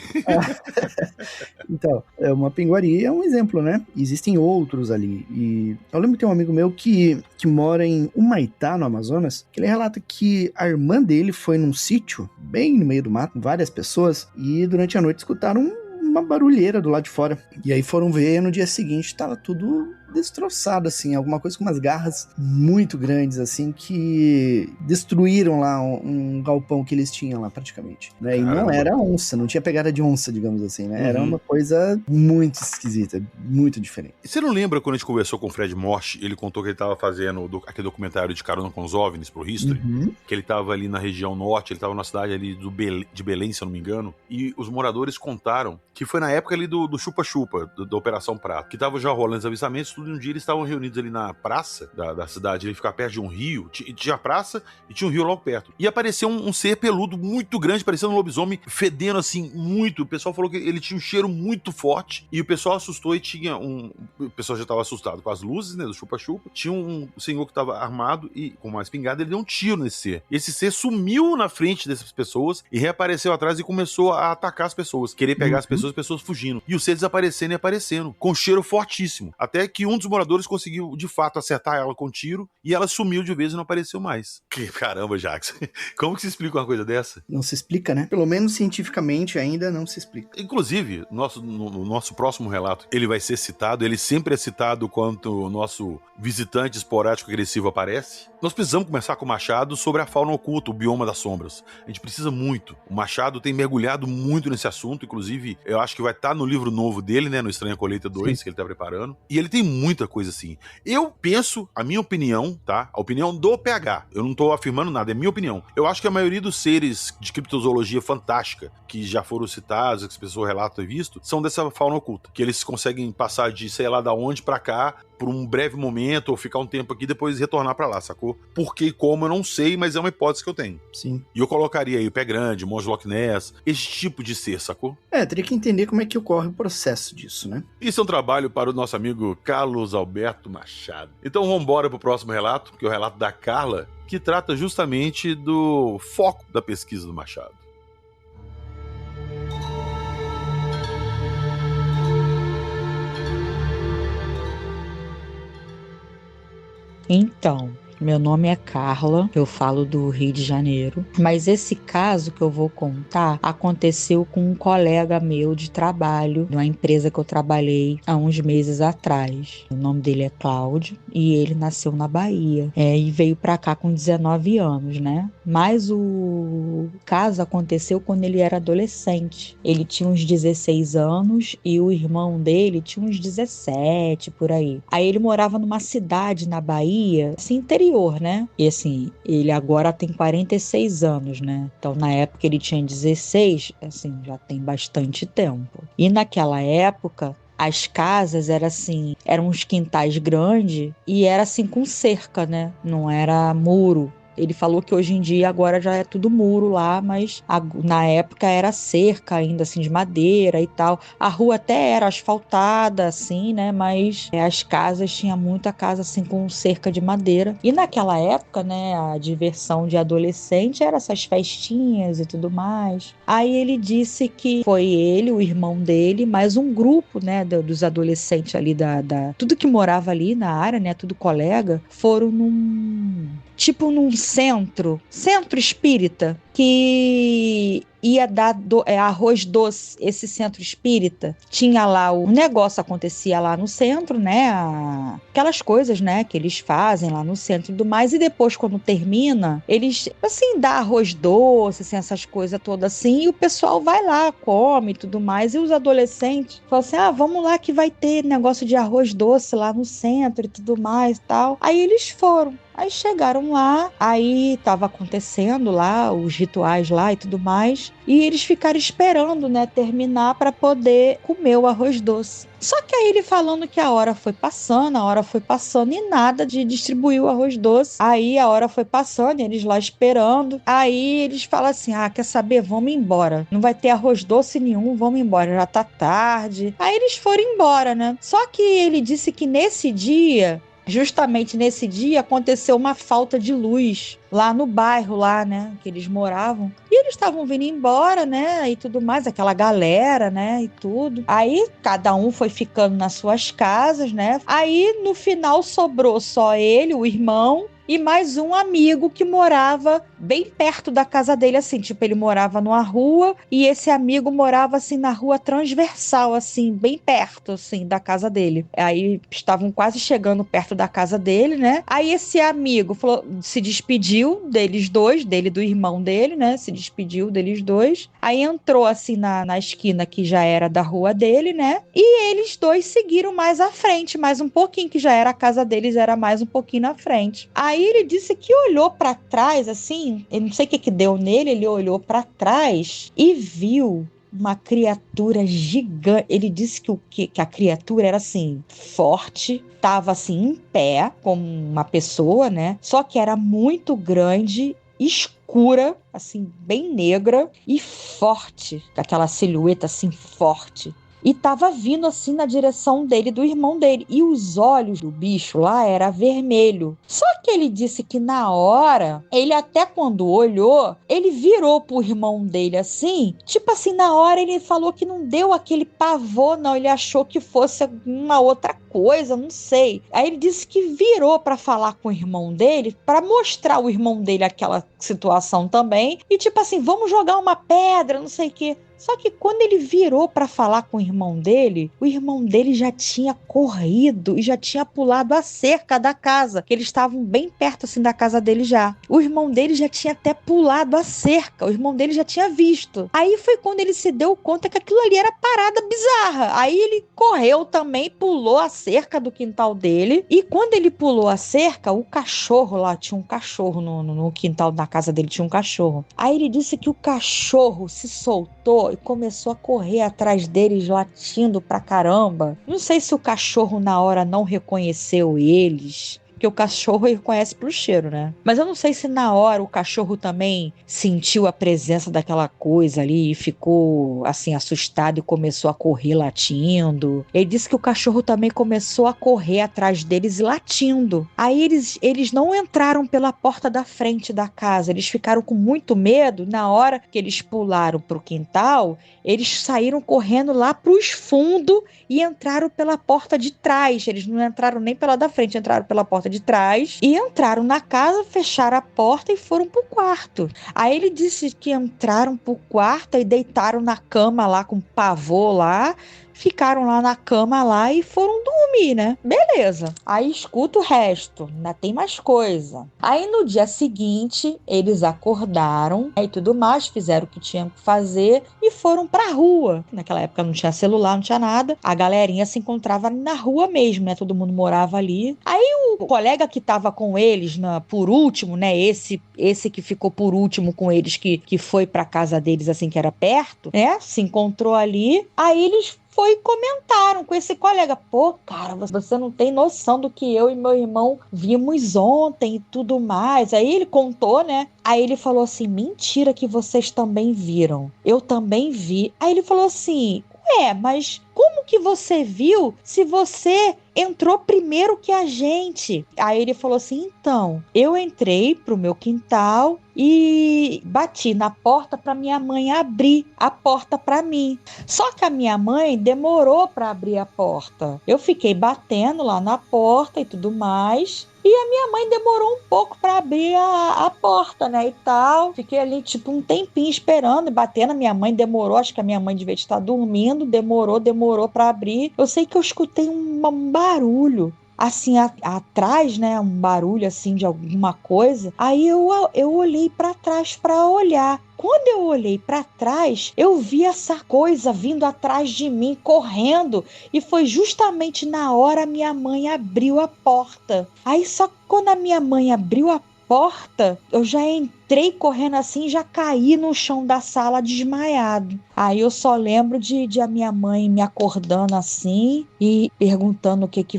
Então, o Mapinguari é um exemplo, né? Existem outros ali. E eu lembro que tem um amigo meu que mora em Humaitá, no Amazonas, que ele relata que a irmã dele foi num sítio, bem no meio do mato, com várias pessoas, e durante a noite escutaram uma barulheira do lado de fora. E aí foram ver, no dia seguinte tava tudo destroçado, assim, alguma coisa com umas garras muito grandes, assim, que destruíram lá um galpão que eles tinham lá, praticamente, né? E não era onça, não tinha pegada de onça, digamos assim, né? Era uma coisa muito esquisita, muito diferente. Você não lembra quando a gente conversou com o Fred Morte, ele contou que ele tava fazendo aquele documentário de Carona com os OVNIs pro History, que ele tava ali na região norte, ele tava na cidade ali de Belém, se eu não me engano, e os moradores contaram que foi na época ali do chupa-chupa, da Operação Prato, que tava já rolando os avistamentos, tudo. Um dia eles estavam reunidos ali na praça da cidade, ele ficava perto de um rio, tinha a praça e tinha um rio logo perto. E apareceu um ser peludo muito grande, parecendo um lobisomem, fedendo assim muito. O pessoal falou que ele tinha um cheiro muito forte e o pessoal assustou e tinha o pessoal já estava assustado com as luzes, né, do chupa-chupa. Tinha um senhor que estava armado e com uma espingarda, ele deu um tiro nesse ser. Esse ser sumiu na frente dessas pessoas e reapareceu atrás e começou a atacar as pessoas, querer pegar as pessoas fugindo. E o ser desaparecendo e aparecendo, com cheiro fortíssimo. Até que um dos moradores conseguiu, de fato, acertar ela com um tiro e ela sumiu de vez e não apareceu mais. Caramba, Jackson. Como que se explica uma coisa dessa? Não se explica, né? Pelo menos cientificamente ainda não se explica. Inclusive, no nosso próximo relato, ele vai ser citado, ele sempre é citado quando o nosso visitante esporádico agressivo aparece. Nós precisamos começar com o Machado sobre a fauna oculta, o bioma das sombras. A gente precisa muito. O Machado tem mergulhado muito nesse assunto, inclusive, eu acho que vai estar no livro novo dele, né, no Estranha Colheita 2, Sim. que ele tá preparando. E ele tem muita coisa assim. Eu penso, a minha opinião, tá? A opinião do PH. Eu não tô afirmando nada, é minha opinião. Eu acho que a maioria dos seres de criptozoologia fantástica, que já foram citados, que as pessoas relatam e visto, são dessa fauna oculta. Que eles conseguem passar de, sei lá, da onde pra cá, por um breve momento, ou ficar um tempo aqui, depois retornar pra lá, sacou? Por que e como, eu não sei, mas é uma hipótese que eu tenho. Sim. E eu colocaria aí o Pé Grande, Monstro Loch Ness, esse tipo de ser, sacou? Teria que entender como é que ocorre o processo disso, né? Isso é um trabalho para o nosso amigo Carlos Alberto Machado. Então vamos embora pro próximo relato, que é o relato da Carla, que trata justamente do foco da pesquisa do Machado. Então, meu nome é Carla, eu falo do Rio de Janeiro, mas esse caso que eu vou contar aconteceu com um colega meu de trabalho, de uma empresa que eu trabalhei há uns meses atrás. O nome dele é Cláudio e ele nasceu na Bahia e veio pra cá com 19 anos, né? Mas o caso aconteceu quando ele era adolescente. Ele tinha uns 16 anos e o irmão dele tinha uns 17, por aí. Aí ele morava numa cidade na Bahia, assim, interior, né? E assim, ele agora tem 46 anos, né? Então, na época ele tinha 16, assim, já tem bastante tempo. E naquela época, as casas eram uns quintais grandes e era assim com cerca, né? Não era muro. Ele falou que hoje em dia agora já é tudo muro lá, mas na época era cerca ainda, assim, de madeira e tal. A rua até era asfaltada, assim, né? Mas as casas, tinha muita casa, assim, com cerca de madeira. E naquela época, né, a diversão de adolescente era essas festinhas e tudo mais. Aí ele disse que foi ele, o irmão dele, mais um grupo, né, dos adolescentes ali tudo que morava ali na área, né, tudo colega, foram num centro espírita, que ia dar arroz doce. Esse centro espírita tinha lá, o negócio acontecia lá no centro, né, aquelas coisas, né, que eles fazem lá no centro e tudo mais, e depois, quando termina, eles, assim, dá arroz doce, assim, essas coisas todas assim, e o pessoal vai lá, come e tudo mais, e os adolescentes falam assim, vamos lá que vai ter negócio de arroz doce lá no centro e tudo mais e tal. Aí eles foram. Aí chegaram lá, aí tava acontecendo lá os rituais lá e tudo mais, e eles ficaram esperando, né, terminar para poder comer o arroz doce. Só que aí ele falando que a hora foi passando e nada de distribuir o arroz doce. Aí a hora foi passando, eles lá esperando. Aí eles falam assim, quer saber? Vamos embora. Não vai ter arroz doce nenhum, vamos embora, já tá tarde. Aí eles foram embora, né? Só que ele disse que justamente nesse dia, aconteceu uma falta de luz lá no bairro, lá, né, que eles moravam. E eles estavam vindo embora, né, e tudo mais, aquela galera, né, e tudo. Aí, cada um foi ficando nas suas casas, né. Aí, no final, sobrou só ele, o irmão, e mais um amigo que morava bem perto da casa dele, assim, tipo, ele morava numa rua e esse amigo morava, assim, na rua transversal, assim, bem perto, assim, da casa dele. Aí estavam quase chegando perto da casa dele, né? Aí esse amigo se despediu deles dois, dele e do irmão dele, né? Se despediu deles dois. Aí entrou, assim, na esquina que já era da rua dele, né? E eles dois seguiram mais à frente, mais um pouquinho, que já era a casa deles, era mais um pouquinho na frente. Aí ele disse que olhou pra trás, assim, eu não sei o que deu nele, ele olhou pra trás e viu uma criatura gigante. Ele disse que a criatura era, assim, forte, tava, assim, em pé, como uma pessoa, né? Só que era muito grande, escura, assim, bem negra e forte, aquela silhueta, assim, forte. E tava vindo assim na direção dele, do irmão dele. E os olhos do bicho lá era vermelho. Só que ele disse que na hora, ele até quando olhou, ele virou pro irmão dele assim. Tipo assim, na hora ele falou que não deu aquele pavor, não. Ele achou que fosse uma outra coisa, não sei. Aí ele disse que virou pra falar com o irmão dele, pra mostrar ao irmão dele aquela situação também. E tipo assim, vamos jogar uma pedra, não sei o quê. Só que quando ele virou para falar com o irmão dele já tinha corrido e já tinha pulado a cerca da casa, que eles estavam bem perto assim da casa dele já. O irmão dele já tinha até pulado a cerca, o irmão dele já tinha visto. Aí foi quando ele se deu conta que aquilo ali era parada bizarra. Aí ele correu também, pulou a cerca do quintal dele, e quando ele pulou a cerca, o cachorro lá, tinha um cachorro no quintal da casa dele, tinha um cachorro. Aí ele disse que o cachorro se soltou e começou a correr atrás deles, latindo pra caramba. Não sei se o cachorro na hora não reconheceu eles, porque o cachorro reconhece pelo cheiro, né? Mas eu não sei se na hora o cachorro também sentiu a presença daquela coisa ali e ficou, assim, assustado e começou a correr latindo. Ele disse que o cachorro também começou a correr atrás deles e latindo. Aí eles não entraram pela porta da frente da casa, eles ficaram com muito medo. Na hora que eles pularam pro quintal, eles saíram correndo lá pros fundos e entraram pela porta de trás. Eles não entraram nem pela da frente, entraram pela porta de trás e entraram na casa, fecharam a porta e foram pro quarto. Aí ele disse que entraram pro quarto e deitaram na cama lá com pavor lá, ficaram lá na cama lá e foram dormir, né? Beleza. Aí escuta o resto, ainda tem mais coisa. Aí no dia seguinte, eles acordaram e tudo mais, fizeram o que tinham que fazer e foram pra rua. Naquela época não tinha celular, não tinha nada. A galerinha se encontrava na rua mesmo, né? Todo mundo morava ali. Aí o colega que tava com eles, por último, né? Esse que ficou por último com eles, que foi pra casa deles, assim, que era perto, né? Se encontrou ali. Aí eles foi e comentaram com esse colega. Pô, cara, você não tem noção do que eu e meu irmão vimos ontem e tudo mais. Aí ele contou, né? Aí ele falou assim, mentira que vocês também viram. Eu também vi. Aí ele falou assim, mas como que você viu se você entrou primeiro que a gente? Aí ele falou assim, então, eu entrei pro meu quintal e bati na porta para minha mãe abrir a porta para mim. Só que a minha mãe demorou para abrir a porta. Eu fiquei batendo lá na porta e tudo mais. E a minha mãe demorou um pouco para abrir a porta, né, e tal. Fiquei ali, tipo, um tempinho esperando e batendo. A minha mãe demorou, acho que a minha mãe devia estar dormindo. Demorou para abrir. Eu sei que eu escutei um barulho. Assim, atrás, né, um barulho assim de alguma coisa. Aí eu olhei para trás para olhar. Quando eu olhei para trás, eu vi essa coisa vindo atrás de mim, correndo. E foi justamente na hora minha mãe abriu a porta. Aí só que quando a minha mãe abriu a porta, eu já entrei correndo assim, já caí no chão da sala desmaiado. Aí eu só lembro de a minha mãe me acordando assim e perguntando o que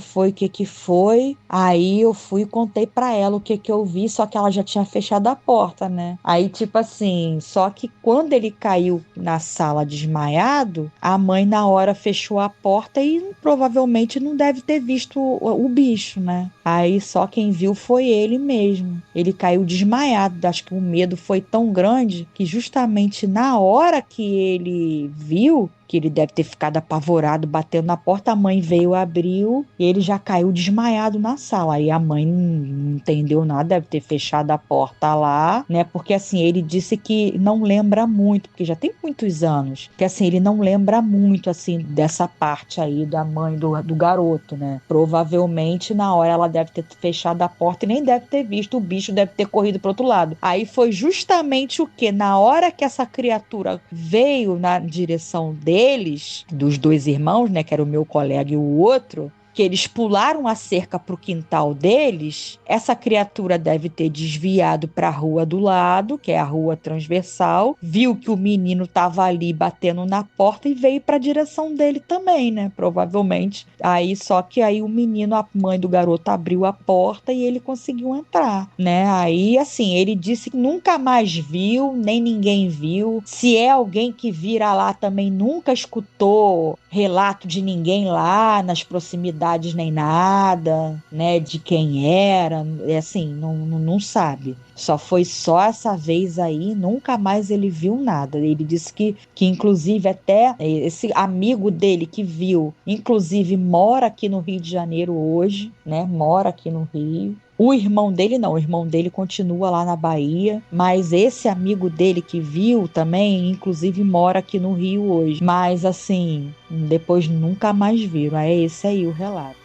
foi. Aí eu fui e contei pra ela o que eu vi, só que ela já tinha fechado a porta, né? Aí tipo assim, só que quando ele caiu na sala desmaiado, a mãe na hora fechou a porta e provavelmente não deve ter visto o bicho, né? Aí só quem viu foi ele mesmo. Ele caiu desmaiado, acho que o medo foi tão grande que justamente na hora que ele viu, que ele deve ter ficado apavorado, batendo na porta, a mãe veio, abriu, e ele já caiu desmaiado na sala. Aí a mãe não entendeu nada, deve ter fechado a porta lá, né? Porque assim, ele disse que não lembra muito, porque já tem muitos anos, que assim, ele não lembra muito, assim, dessa parte aí da mãe do garoto, né? Provavelmente na hora ela deve ter fechado a porta e nem deve ter visto, o bicho deve ter corrido pro outro lado. Aí foi justamente o que? Na hora que essa criatura veio na direção deles, dos dois irmãos, né, que era o meu colega e o outro, que eles pularam a cerca pro quintal deles, essa criatura deve ter desviado para a rua do lado, que é a rua transversal, viu que o menino tava ali batendo na porta e veio para a direção dele também, né? Provavelmente. Aí só que aí o menino, a mãe do garoto abriu a porta e ele conseguiu entrar, né? Aí assim, ele disse que nunca mais viu, nem ninguém viu. Se é alguém que vira lá também nunca escutou relato de ninguém lá nas proximidades nem nada, né, de quem era, assim, não sabe. Só foi só essa vez aí, nunca mais ele viu nada. Ele disse que inclusive até esse amigo dele que viu, inclusive mora aqui no Rio de Janeiro hoje, né, mora aqui no Rio. O irmão dele não, o irmão dele continua lá na Bahia, mas esse amigo dele que viu também, inclusive mora aqui no Rio hoje. Mas assim, depois nunca mais viram. É esse aí o relato.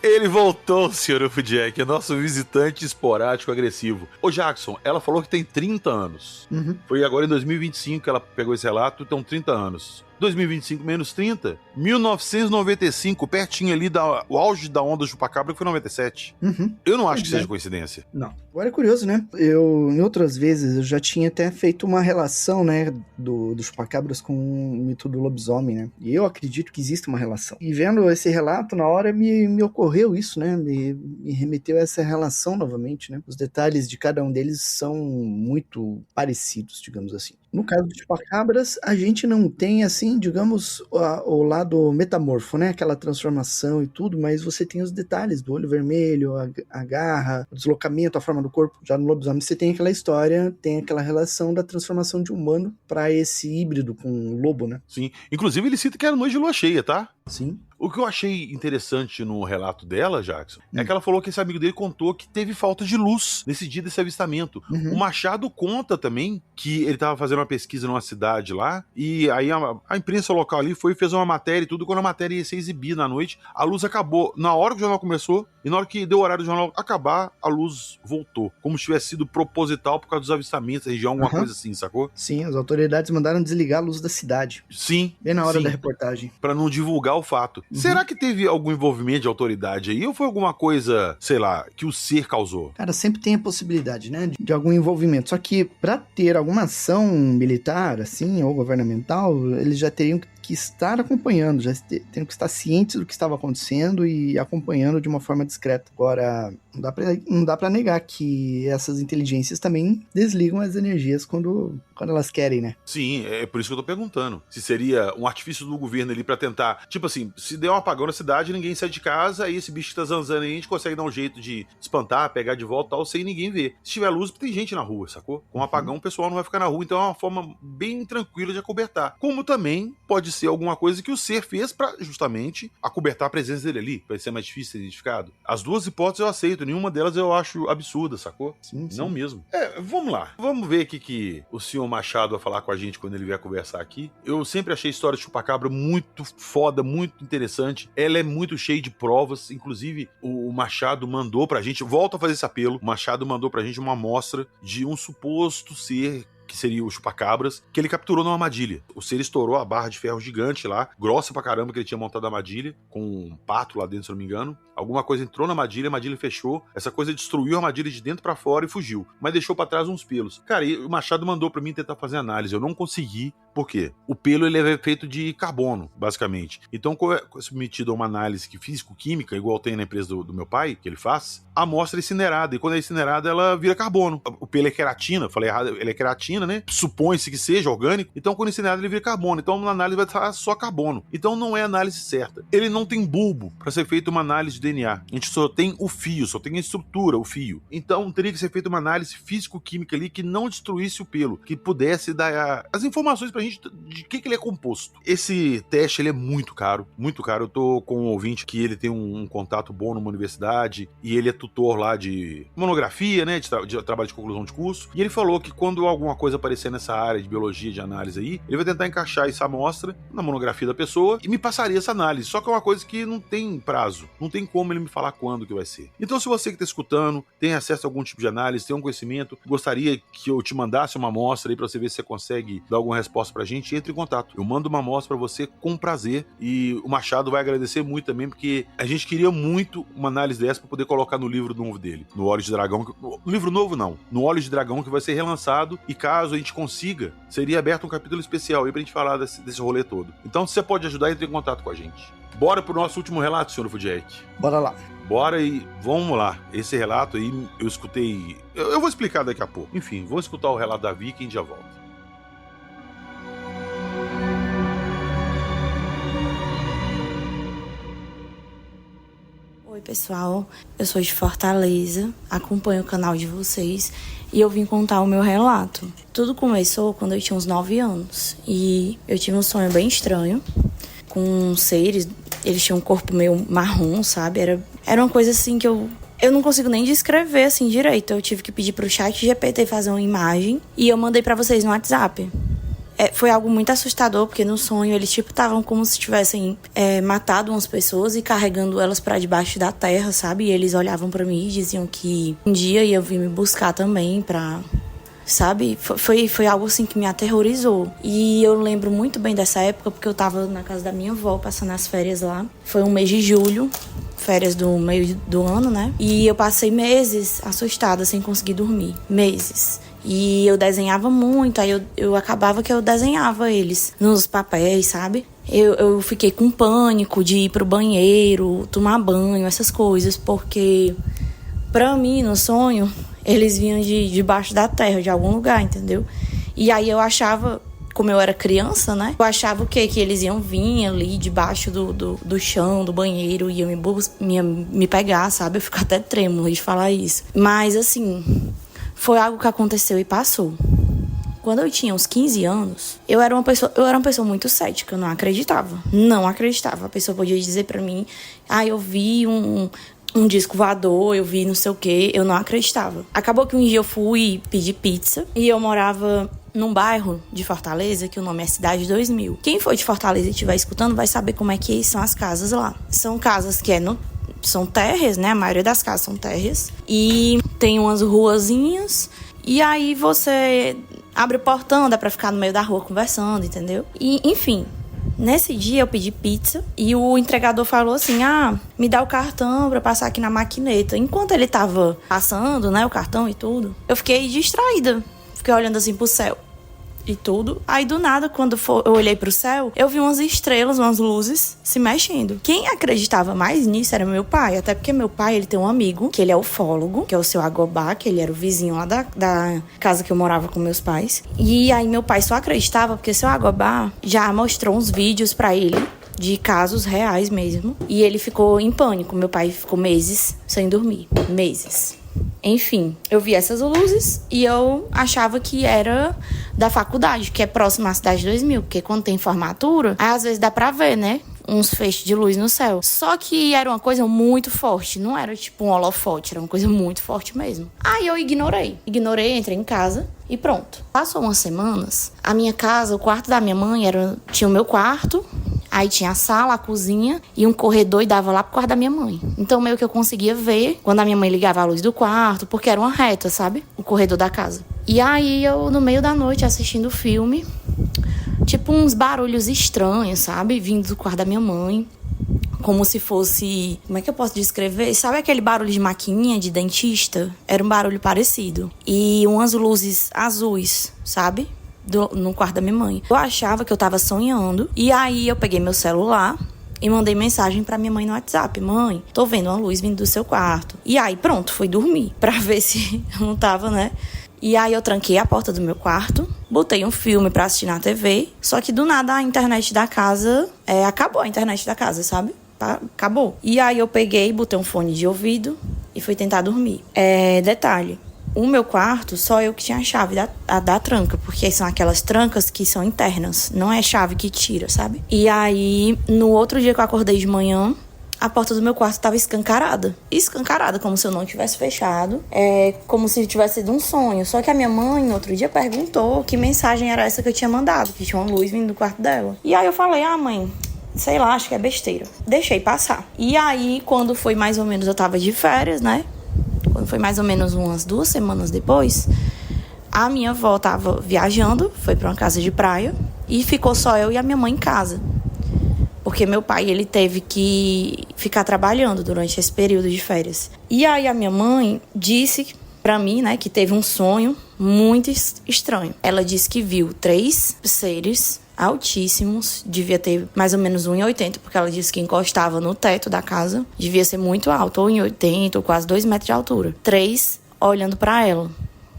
Ele voltou, Sr. Ufo-Jack, é nosso visitante esporádico agressivo. Ô Jackson, ela falou que tem 30 anos. Uhum. Foi agora em 2025 que ela pegou esse relato, então 30 anos. 2025 menos 30, 1995, pertinho ali o auge da onda do chupacabra, que foi 97. Uhum. Eu não acho que seja coincidência. Não. Agora é curioso, né? Em outras vezes, eu já tinha até feito uma relação, né, do chupacabras com o mito do lobisomem, né? E eu acredito que existe uma relação. E vendo esse relato, na hora me ocorreu isso, né? Me remeteu a essa relação novamente, né? Os detalhes de cada um deles são muito parecidos, digamos assim. No caso do chupacabras, a gente não tem, assim, digamos, o lado metamorfo, né? Aquela transformação e tudo, mas você tem os detalhes do olho vermelho, a garra, o deslocamento, a forma do corpo. Já no lobisomem você tem aquela história, tem aquela relação da transformação de humano para esse híbrido com o lobo, né? Sim. Inclusive, ele cita que era noite de lua cheia, tá? Sim. O que eu achei interessante no relato dela, Jackson, é que ela falou que esse amigo dele contou que teve falta de luz nesse dia desse avistamento. Uhum. O Machado conta também que ele estava fazendo uma pesquisa numa cidade lá, e aí a imprensa local ali foi e fez uma matéria e tudo. Quando a matéria ia ser exibida à noite, a luz acabou na hora que o jornal começou, e na hora que deu o horário do jornal acabar, a luz voltou. Como se tivesse sido proposital por causa dos avistamentos da região, alguma coisa assim, sacou? Sim, as autoridades mandaram desligar a luz da cidade. Sim. Bem na hora sim, da reportagem. Pra não divulgar o fato. Será que teve algum envolvimento de autoridade aí? Ou foi alguma coisa, sei lá, que o ser causou? Cara, sempre tem a possibilidade, né, de algum envolvimento. Só que pra ter alguma ação militar, assim, ou governamental, eles já teriam que estar acompanhando, já teriam que estar cientes do que estava acontecendo e acompanhando de uma forma discreta. Agora, não dá pra negar que essas inteligências também desligam as energias quando elas querem, né? Sim, é por isso que eu tô perguntando. Se seria um artifício do governo ali pra tentar, tipo assim, se der um apagão na cidade, ninguém sai de casa, aí esse bicho que tá zanzando aí, a gente consegue dar um jeito de espantar, pegar de volta e tal, sem ninguém ver. Se tiver luz, tem gente na rua, sacou? Com um apagão, o pessoal não vai ficar na rua, então é uma forma bem tranquila de acobertar. Como também pode ser alguma coisa que o ser fez pra justamente acobertar a presença dele ali, pra ser mais difícil ser identificado. As duas hipóteses eu aceito, nenhuma delas eu acho absurda, sacou? Sim. Não mesmo. Vamos lá. Vamos ver o que o senhor Machado vai falar com a gente quando ele vier conversar aqui. Eu sempre achei a história de Chupacabra muito foda, muito interessante. Ela é muito cheia de provas, inclusive o Machado mandou pra gente, volta a fazer esse apelo, o Machado mandou pra gente uma amostra de um suposto ser que seria o Chupacabras, que ele capturou numa armadilha. O ser estourou a barra de ferro gigante lá, grossa pra caramba, que ele tinha montado a armadilha, com um pato lá dentro, se eu não me engano. Alguma coisa entrou na armadilha, a armadilha fechou, essa coisa destruiu a armadilha de dentro pra fora e fugiu, mas deixou pra trás uns pelos. Cara, e o Machado mandou pra mim tentar fazer análise, eu não consegui. Por quê? O pelo ele é feito de carbono, basicamente. Então, quando é submetido a uma análise físico-química, igual tem na empresa do meu pai, que ele faz, a amostra é incinerada, e quando é incinerada, ela vira carbono. O pelo é queratina, falei errado, ele é queratina, né? Supõe-se que seja orgânico, então quando incinerado ele vira carbono, então na análise vai estar só carbono. Então não é a análise certa. Ele não tem bulbo para ser feita uma análise de DNA. A gente só tem o fio, só tem a estrutura, o fio. Então teria que ser feita uma análise físico-química ali que não destruísse o pelo, que pudesse dar as informações pra gente de que ele é composto. Esse teste ele é muito caro, muito caro. Eu tô com um ouvinte que ele tem um contato bom numa universidade e ele é tutor lá de monografia, né, de trabalho de conclusão de curso, e ele falou que quando alguma coisa aparecer nessa área de biologia, de análise aí, ele vai tentar encaixar essa amostra na monografia da pessoa e me passaria essa análise, só que é uma coisa que não tem prazo, não tem como ele me falar quando que vai ser. Então se você que tá escutando, tem acesso a algum tipo de análise, tem um conhecimento, gostaria que eu te mandasse uma amostra aí pra você ver se você consegue dar alguma resposta pra gente, entre em contato. Eu mando uma amostra pra você com prazer e o Machado vai agradecer muito também, porque a gente queria muito uma análise dessa pra poder colocar no livro novo dele, no Olhos de Dragão. No livro novo não, no Olhos de Dragão, que vai ser relançado, e caso a gente consiga, seria aberto um capítulo especial aí pra gente falar desse rolê todo. Então se você pode ajudar, entre em contato com a gente. Bora pro nosso último relato, senhor Fudjack. Bora lá. Bora e vamos lá. Esse relato aí eu escutei, eu vou explicar daqui a pouco. Enfim, vou escutar o relato da Vicky e a gente já volta. Oi pessoal, eu sou de Fortaleza, acompanho o canal de vocês e eu vim contar o meu relato. Tudo começou quando eu tinha uns 9 anos e eu tive um sonho bem estranho com seres, eles tinham um corpo meio marrom, sabe? Era uma coisa assim que eu não consigo nem descrever assim direito. Eu tive que pedir pro chat GPT fazer uma imagem e eu mandei pra vocês no WhatsApp. Foi algo muito assustador, porque no sonho eles estavam como se tivessem matado umas pessoas e carregando elas pra debaixo da terra, sabe? E eles olhavam pra mim e diziam que um dia iam vir me buscar também pra... Sabe? Foi algo assim que me aterrorizou. E eu lembro muito bem dessa época, porque eu tava na casa da minha avó, passando as férias lá. Foi um mês de julho, férias do meio do ano, né? E eu passei meses assustada, sem conseguir dormir. Meses. E eu desenhava muito, aí eu acabava que eu desenhava eles nos papéis, sabe? Eu fiquei com pânico de ir pro banheiro, tomar banho, essas coisas, porque pra mim, no sonho, eles vinham debaixo da terra, de algum lugar, entendeu? E aí eu achava, como eu era criança, né? Eu achava o quê? Que eles iam vir ali debaixo do chão, do banheiro, iam me pegar, sabe? Eu fico até trêmula de falar isso. Mas assim... Foi algo que aconteceu e passou. Quando eu tinha uns 15 anos, eu era uma pessoa muito cética, eu não acreditava. Não acreditava. A pessoa podia dizer pra mim, eu vi um disco voador, eu vi não sei o quê, eu não acreditava. Acabou que um dia eu fui pedir pizza e eu morava num bairro de Fortaleza, que o nome é Cidade 2000. Quem for de Fortaleza e estiver escutando vai saber como é que são as casas lá. São casas que são térreas, né? A maioria das casas são térreas. E tem umas ruazinhas. E aí você abre o portão, dá pra ficar no meio da rua conversando, entendeu? E, enfim, Nesse dia eu pedi pizza e o entregador falou assim, me dá o cartão pra passar aqui na maquineta. Enquanto ele tava passando, né, o cartão e tudo, eu fiquei distraída. Fiquei olhando assim pro céu e tudo. Aí do nada, quando eu olhei pro céu, eu vi umas estrelas, umas luzes se mexendo. Quem acreditava mais nisso era meu pai, até porque meu pai, ele tem um amigo, que ele é ufólogo, que é o seu Agobá, que ele era o vizinho lá da casa que eu morava com meus pais. E aí meu pai só acreditava porque seu Agobá já mostrou uns vídeos pra ele de casos reais mesmo. E ele ficou em pânico. Meu pai ficou meses sem dormir. Meses. Enfim, eu vi essas luzes e eu achava que era da faculdade, que é próxima à Cidade 2000, porque quando tem formatura, aí às vezes dá pra ver, né? Uns feixes de luz no céu. Só que era uma coisa muito forte, não era tipo um holofote, era uma coisa muito forte mesmo. Aí eu ignorei, entrei em casa e pronto. Passou umas semanas, a minha casa, o quarto da minha mãe tinha o meu quarto, aí tinha a sala, a cozinha e um corredor e dava lá pro quarto da minha mãe. Então meio que eu conseguia ver quando a minha mãe ligava a luz do quarto, porque era uma reta, sabe? O corredor da casa. E aí eu, no meio da noite, assistindo o filme, tipo uns barulhos estranhos, sabe? Vindo do quarto da minha mãe. Como se fosse... Como é que eu posso descrever? Sabe aquele barulho de maquininha de dentista? Era um barulho parecido. E umas luzes azuis, sabe? No quarto da minha mãe. Eu achava que eu tava sonhando. E aí eu peguei meu celular e mandei mensagem pra minha mãe no WhatsApp. Mãe, tô vendo uma luz vindo do seu quarto. E aí pronto, fui dormir. Pra ver se eu não tava, né? E aí eu tranquei a porta do meu quarto, botei um filme pra assistir na TV, só que do nada a internet da casa, acabou a internet da casa, sabe? Acabou. E aí eu peguei, botei um fone de ouvido e fui tentar dormir. Detalhe, o meu quarto, só eu que tinha a chave da tranca, porque são aquelas trancas que são internas, não é chave que tira, sabe? E aí, no outro dia que eu acordei de manhã, a porta do meu quarto estava escancarada. Escancarada, como se eu não tivesse fechado. Como se tivesse sido um sonho. Só que a minha mãe, no outro dia, perguntou que mensagem era essa que eu tinha mandado, que tinha uma luz vindo do quarto dela. E aí eu falei, mãe, sei lá, acho que é besteira. Deixei passar. E aí, quando foi mais ou menos, eu tava de férias, né? Quando foi mais ou menos umas 2 semanas depois, a minha avó tava viajando, foi pra uma casa de praia, e ficou só eu e a minha mãe em casa. Porque meu pai, ele teve que ficar trabalhando durante esse período de férias. E aí a minha mãe disse pra mim, né, que teve um sonho muito estranho. Ela disse que viu 3 seres altíssimos, devia ter mais ou menos 1,80, porque ela disse que encostava no teto da casa. Devia ser muito alto, ou 1,80, ou quase 2 metros de altura. 3 olhando pra ela,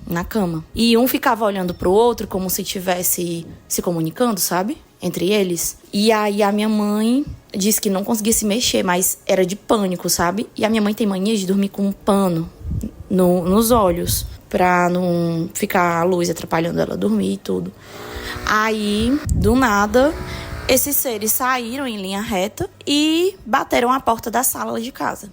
na cama. E um ficava olhando pro outro como se estivesse se comunicando, sabe? Entre eles. E aí a minha mãe disse que não conseguia se mexer, mas era de pânico, sabe? E a minha mãe tem mania de dormir com um pano nos olhos, pra não ficar a luz atrapalhando ela dormir e tudo. Aí, do nada, esses seres saíram em linha reta e bateram a porta da sala de casa.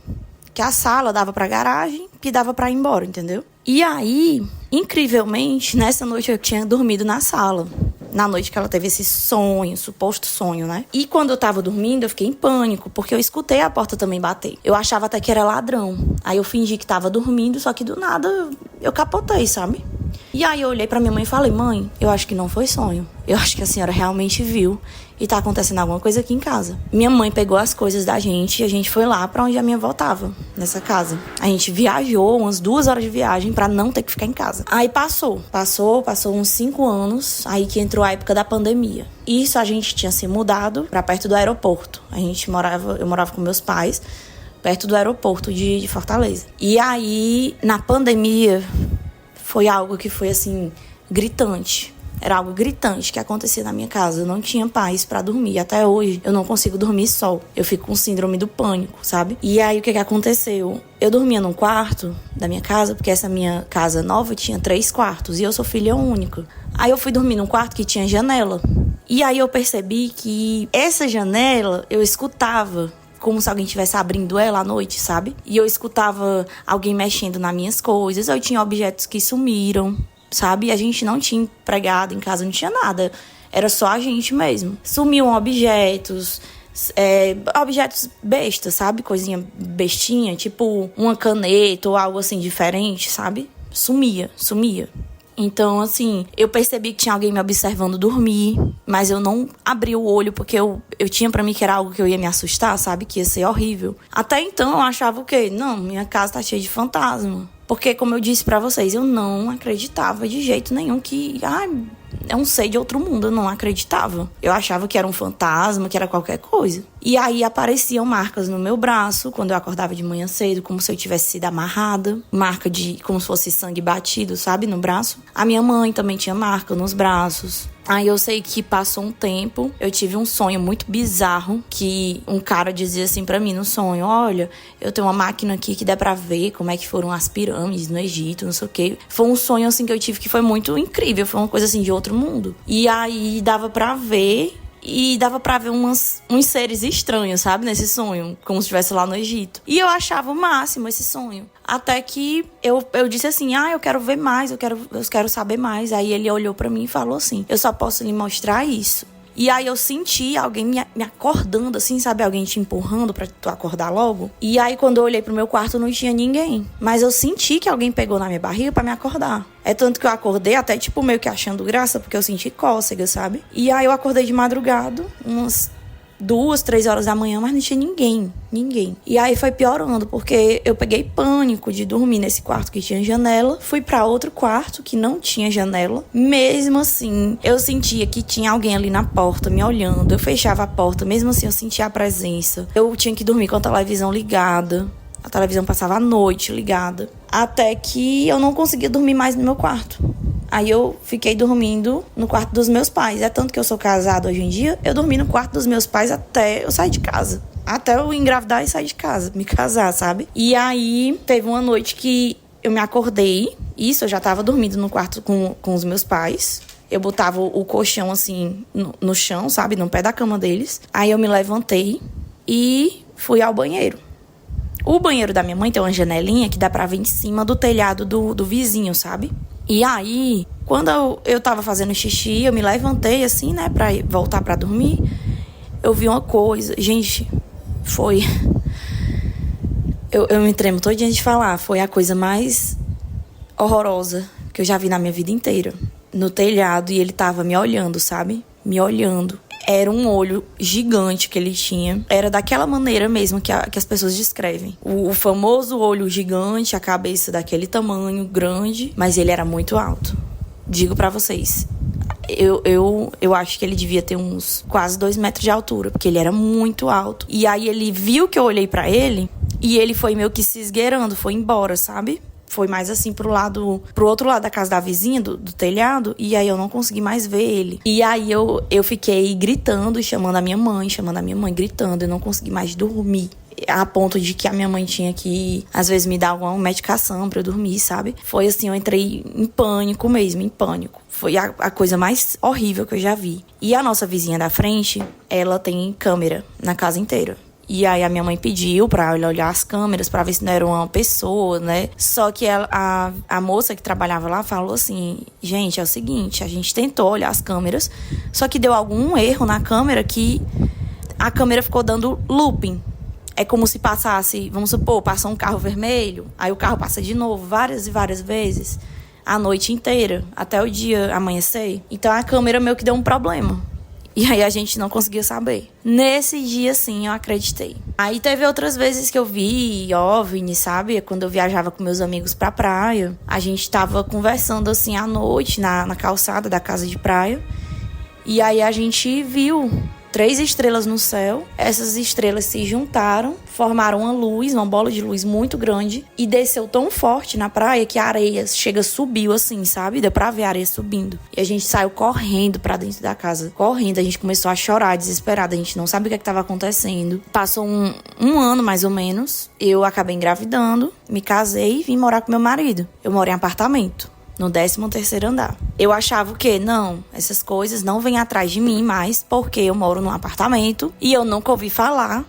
Que a sala dava pra garagem, que dava pra ir embora, entendeu? E aí, incrivelmente, nessa noite eu tinha dormido na sala. Na noite que ela teve esse sonho, suposto sonho, né? E quando eu tava dormindo, eu fiquei em pânico, porque eu escutei a porta também bater. Eu achava até que era ladrão. Aí eu fingi que tava dormindo, só que do nada eu capotei, sabe? E aí eu olhei pra minha mãe e falei, mãe, eu acho que não foi sonho. Eu acho que a senhora realmente viu e tá acontecendo alguma coisa aqui em casa. Minha mãe pegou as coisas da gente e a gente foi lá pra onde a minha avó tava, nessa casa. A gente viajou umas 2 horas de viagem pra não ter que ficar em casa. Aí passou uns 5 anos, aí que entrou a época da pandemia. Isso a gente tinha se mudado pra perto do aeroporto. Eu morava com meus pais, perto do aeroporto de Fortaleza. E aí, na pandemia, foi algo que foi, assim, gritante. Era algo gritante que acontecia na minha casa. Eu não tinha paz pra dormir. Até hoje, eu não consigo dormir só. Eu fico com síndrome do pânico, sabe? E aí, o que aconteceu? Eu dormia num quarto da minha casa, porque essa minha casa nova tinha 3 quartos. E eu sou filha única. Aí eu fui dormir num quarto que tinha janela. E aí eu percebi que essa janela, eu escutava como se alguém estivesse abrindo ela à noite, sabe? E eu escutava alguém mexendo nas minhas coisas. Eu tinha objetos que sumiram, sabe? A gente não tinha empregado em casa, não tinha nada. Era só a gente mesmo. Sumiam objetos, objetos bestas, sabe? Coisinha bestinha, tipo uma caneta ou algo assim diferente, sabe? Sumia. Então, assim, eu percebi que tinha alguém me observando dormir, mas eu não abri o olho porque eu tinha pra mim que era algo que eu ia me assustar, sabe? Que ia ser horrível. Até então eu achava o quê? Não, minha casa tá cheia de fantasma. Porque, como eu disse pra vocês, eu não acreditava de jeito nenhum que... é um ser de outro mundo, eu não acreditava. Eu achava que era um fantasma, que era qualquer coisa. E aí apareciam marcas no meu braço, quando eu acordava de manhã cedo, como se eu tivesse sido amarrada. Marca de, como se fosse sangue batido, sabe, no braço. A minha mãe também tinha marca nos braços. Aí eu sei que passou um tempo, eu tive um sonho muito bizarro, que um cara dizia assim pra mim no sonho: olha, eu tenho uma máquina aqui que dá pra ver como é que foram as pirâmides no Egito, não sei o quê. Foi um sonho assim que eu tive que foi muito incrível, foi uma coisa assim de outro mundo. E aí dava pra ver... E dava pra ver uns seres estranhos, sabe? Nesse sonho, como se estivesse lá no Egito. E eu achava o máximo esse sonho. Até que eu disse assim, eu quero ver mais, eu quero saber mais. Aí ele olhou pra mim e falou assim, eu só posso lhe mostrar isso. E aí eu senti alguém me acordando, assim, sabe? Alguém te empurrando pra tu acordar logo. E aí quando eu olhei pro meu quarto não tinha ninguém. Mas eu senti que alguém pegou na minha barriga pra me acordar. É tanto que eu acordei até tipo meio que achando graça, porque eu senti cócega, sabe? E aí eu acordei de madrugada, umas 2, 3 horas da manhã, mas não tinha ninguém. E aí foi piorando, porque eu peguei pânico de dormir nesse quarto que tinha janela. Fui pra outro quarto que não tinha janela. Mesmo assim, eu sentia que tinha alguém ali na porta me olhando. Eu fechava a porta, mesmo assim eu sentia a presença. Eu tinha que dormir com a televisão ligada. A televisão passava a noite ligada. Até que eu não conseguia dormir mais no meu quarto. Aí eu fiquei dormindo no quarto dos meus pais. É tanto que eu sou casada hoje em dia, eu dormi no quarto dos meus pais até eu sair de casa. Até eu engravidar e sair de casa, me casar, sabe? E aí teve uma noite que eu me acordei. Isso, eu já tava dormindo no quarto com os meus pais. Eu botava o colchão assim no chão, sabe? No pé da cama deles. Aí eu me levantei e fui ao banheiro. O banheiro da minha mãe tem uma janelinha que dá pra ver em cima do telhado do vizinho, sabe? E aí, quando eu tava fazendo xixi, eu me levantei assim, né, pra voltar pra dormir. Eu vi uma coisa, gente, foi... Eu me tremo todinha de falar, foi a coisa mais horrorosa que eu já vi na minha vida inteira. No telhado, e ele tava me olhando, sabe? Me olhando. Era um olho gigante que ele tinha. Era daquela maneira mesmo que as pessoas descrevem. O famoso olho gigante, a cabeça daquele tamanho, grande. Mas ele era muito alto. Digo pra vocês. Eu acho que ele devia ter uns quase 2 metros de altura. Porque ele era muito alto. E aí ele viu que eu olhei pra ele. E ele foi meio que se esgueirando. Foi embora, sabe? Foi mais assim pro outro lado da casa da vizinha, do telhado. E aí eu não consegui mais ver ele. E aí eu fiquei gritando, chamando a minha mãe, gritando. Eu não consegui mais dormir. A ponto de que a minha mãe tinha que, às vezes, me dar alguma medicação pra eu dormir, sabe? Foi assim, eu entrei em pânico mesmo, em pânico. Foi a coisa mais horrível que eu já vi. E a nossa vizinha da frente, ela tem câmera na casa inteira. E aí a minha mãe pediu pra ela olhar as câmeras pra ver se não era uma pessoa, né? Só que a moça que trabalhava lá falou assim, gente, é o seguinte, a gente tentou olhar as câmeras, só que deu algum erro na câmera que a câmera ficou dando looping. É como se passasse, vamos supor, passa um carro vermelho, aí o carro passa de novo várias e várias vezes, a noite inteira, até o dia amanhecer. Então a câmera meio que deu um problema. E aí a gente não conseguia saber. Nesse dia, sim, eu acreditei. Aí teve outras vezes que eu vi OVNI, sabe? Quando eu viajava com meus amigos pra praia. A gente tava conversando, assim, à noite, na calçada da casa de praia. E aí a gente viu 3 estrelas no céu. Essas estrelas se juntaram, formaram uma luz, uma bola de luz muito grande. E desceu tão forte na praia que a areia subiu assim, sabe? Deu pra ver a areia subindo. E a gente saiu correndo pra dentro da casa. Correndo, a gente começou a chorar, desesperada. A gente não sabia o que estava acontecendo. Passou um ano, mais ou menos. Eu acabei engravidando, me casei e vim morar com meu marido. Eu moro em apartamento. No 13º andar. Eu achava o quê? Não, essas coisas não vêm atrás de mim mais, porque eu moro num apartamento e eu nunca ouvi falar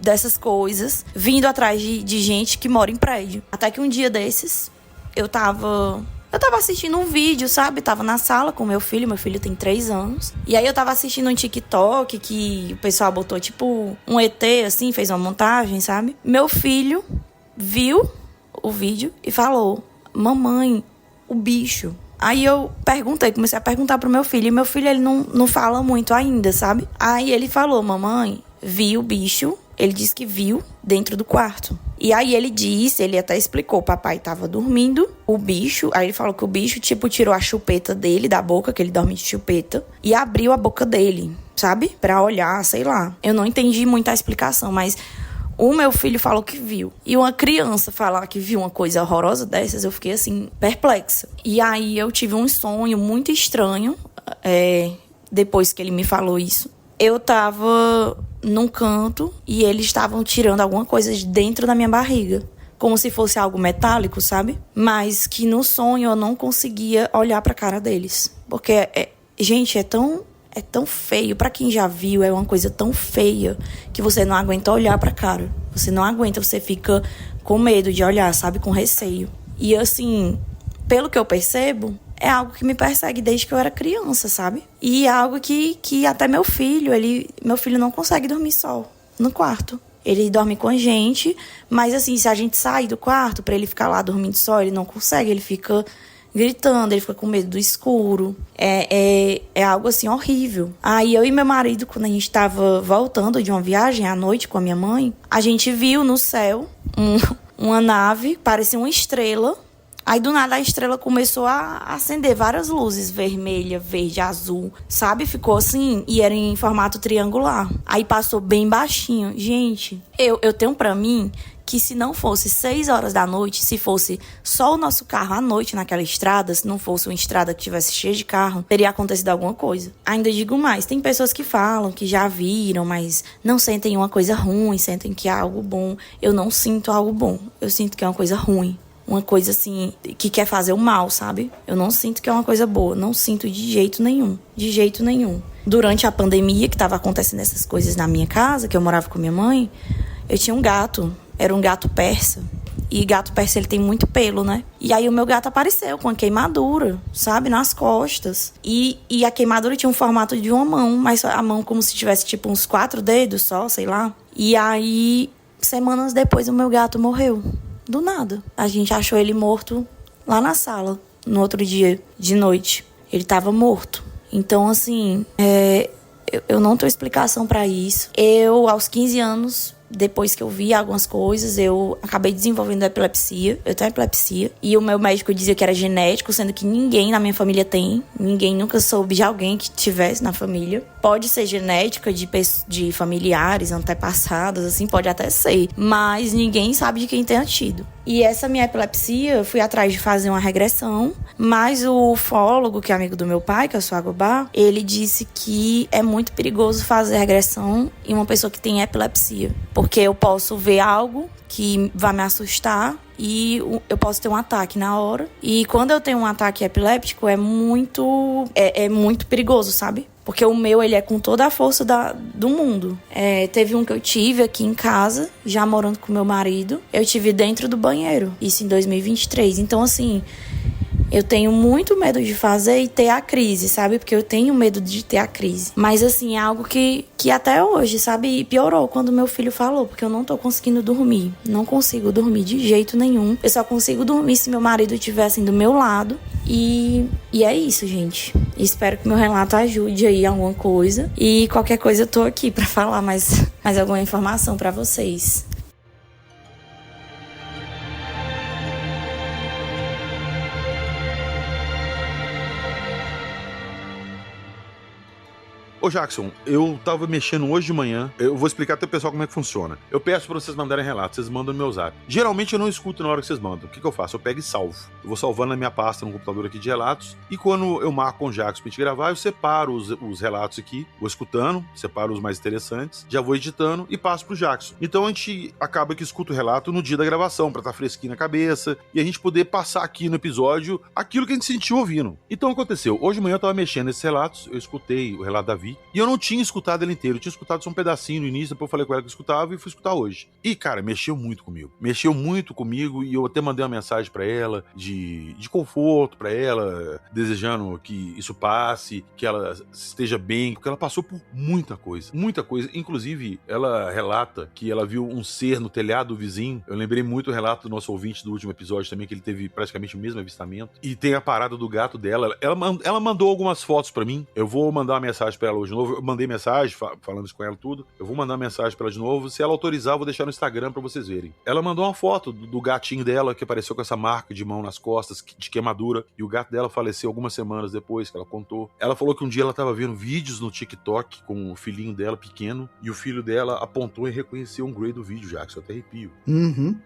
dessas coisas vindo atrás de gente que mora em prédio. Até que um dia desses, eu tava assistindo um vídeo, sabe? Tava na sala com meu filho tem 3 anos. E aí eu tava assistindo um TikTok que o pessoal botou tipo um ET, assim, fez uma montagem, sabe? Meu filho viu o vídeo e falou, mamãe, o bicho. Aí eu comecei a perguntar pro meu filho. E meu filho, ele não fala muito ainda, sabe? Aí ele falou, mamãe, vi o bicho. Ele disse que viu dentro do quarto. E aí ele até explicou, o papai tava dormindo, o bicho, aí ele falou que o bicho, tipo, tirou a chupeta dele da boca, que ele dorme de chupeta, e abriu a boca dele, sabe? Pra olhar, sei lá. Eu não entendi muito a explicação, mas o meu filho falou que viu. E uma criança falar que viu uma coisa horrorosa dessas, eu fiquei, assim, perplexa. E aí eu tive um sonho muito estranho, depois que ele me falou isso. Eu tava num canto e eles estavam tirando alguma coisa de dentro da minha barriga. Como se fosse algo metálico, sabe? Mas que no sonho eu não conseguia olhar pra cara deles. Porque, gente, é tão feio. Pra quem já viu, é uma coisa tão feia que você não aguenta olhar pra cara. Você não aguenta, você fica com medo de olhar, sabe? Com receio. E assim, pelo que eu percebo, é algo que me persegue desde que eu era criança, sabe? E é algo que até meu filho não consegue dormir só no quarto. Ele dorme com a gente, mas assim, se a gente sair do quarto pra ele ficar lá dormindo só, ele não consegue, ele fica gritando, ele fica com medo do escuro. É algo assim horrível. Aí eu e meu marido, quando a gente tava voltando de uma viagem à noite com a minha mãe, a gente viu no céu uma nave, parecia uma estrela. Aí, do nada, a estrela começou a acender várias luzes, vermelha, verde, azul, sabe? Ficou assim, e era em formato triangular. Aí passou bem baixinho. Gente, eu tenho pra mim que se não fosse 6 horas da noite, se fosse só o nosso carro à noite naquela estrada, se não fosse uma estrada que tivesse cheia de carro, teria acontecido alguma coisa. Ainda digo mais, tem pessoas que falam que já viram, mas não sentem uma coisa ruim, sentem que é algo bom. Eu não sinto algo bom, eu sinto que é uma coisa ruim. Uma coisa assim, que quer fazer o mal, sabe? Eu não sinto que é uma coisa boa. Não sinto de jeito nenhum. De jeito nenhum. Durante a pandemia, que tava acontecendo essas coisas na minha casa, que eu morava com minha mãe, eu tinha um gato. Era um gato persa. E gato persa, ele tem muito pelo, né? E aí o meu gato apareceu com uma queimadura, sabe? Nas costas. E a queimadura tinha um formato de uma mão, mas a mão como se tivesse tipo uns 4 dedos só, sei lá. E aí, semanas depois, o meu gato morreu. Do nada. A gente achou ele morto lá na sala, no outro dia, de noite. Ele tava morto. Então, assim, eu não tenho explicação pra isso. Eu, aos 15 anos, depois que eu vi algumas coisas, eu acabei desenvolvendo epilepsia. Eu tenho epilepsia. E o meu médico dizia que era genético, sendo que ninguém na minha família tem. Ninguém nunca soube de alguém que tivesse na família. Pode ser genética de familiares, antepassados, assim, pode até ser. Mas ninguém sabe de quem tenha tido. E essa minha epilepsia, eu fui atrás de fazer uma regressão, mas o ufólogo, que é amigo do meu pai, que é o Suagobá, ele disse que é muito perigoso fazer regressão em uma pessoa que tem epilepsia. Porque eu posso ver algo que vai me assustar e eu posso ter um ataque na hora. E quando eu tenho um ataque epiléptico, é muito perigoso, sabe? Porque o meu, ele é com toda a força do mundo. Teve um que eu tive aqui em casa, já morando com meu marido. Eu tive dentro do banheiro, isso em 2023. Então, assim, eu tenho muito medo de fazer e ter a crise, sabe? Porque eu tenho medo de ter a crise. Mas, assim, é algo que até hoje, sabe? Piorou quando meu filho falou, porque eu não tô conseguindo dormir. Não consigo dormir de jeito nenhum. Eu só consigo dormir se meu marido estiver, assim, do meu lado. E é isso, gente. Espero que meu relato ajude aí alguma coisa. E qualquer coisa eu tô aqui pra falar mais alguma informação pra vocês. Ô Jackson, eu tava mexendo hoje de manhã, eu vou explicar até o pessoal como é que funciona. Eu peço pra vocês mandarem relatos, vocês mandam no meu zap. Geralmente eu não escuto na hora que vocês mandam. O que eu faço? Eu pego e salvo. Eu vou salvando na minha pasta no computador aqui de relatos, e quando eu marco com o Jackson pra gente gravar, eu separo os relatos aqui, vou escutando, separo os mais interessantes, já vou editando e passo pro Jackson. Então a gente acaba que escuta o relato no dia da gravação, pra estar fresquinho na cabeça, e a gente poder passar aqui no episódio aquilo que a gente sentiu ouvindo. Então aconteceu, hoje de manhã eu tava mexendo nesses relatos, eu escutei o relato da Vi, ouvi. E eu não tinha escutado ele inteiro. Eu tinha escutado só um pedacinho no início, depois eu falei com ela que eu escutava e fui escutar hoje. E, cara, mexeu muito comigo. Mexeu muito comigo e eu até mandei uma mensagem pra ela de conforto pra ela, desejando que isso passe, que ela esteja bem, porque ela passou por muita coisa. Muita coisa. Inclusive, ela relata que ela viu um ser no telhado do vizinho. Eu lembrei muito o relato do nosso ouvinte do último episódio também, que ele teve praticamente o mesmo avistamento. E tem a parada do gato dela. Ela mandou algumas fotos pra mim. Eu vou mandar uma mensagem pra ela hoje de novo. Eu mandei mensagem, falando isso com ela tudo. Eu vou mandar uma mensagem pra ela de novo. Se ela autorizar, eu vou deixar no Instagram pra vocês verem. Ela mandou uma foto do gatinho dela, que apareceu com essa marca de mão nas costas, de queimadura. E o gato dela faleceu algumas semanas depois, que ela contou. Ela falou que um dia ela tava vendo vídeos no TikTok com o filhinho dela pequeno. E o filho dela apontou e reconheceu um Grey do vídeo, Jackson. Eu até arrepio.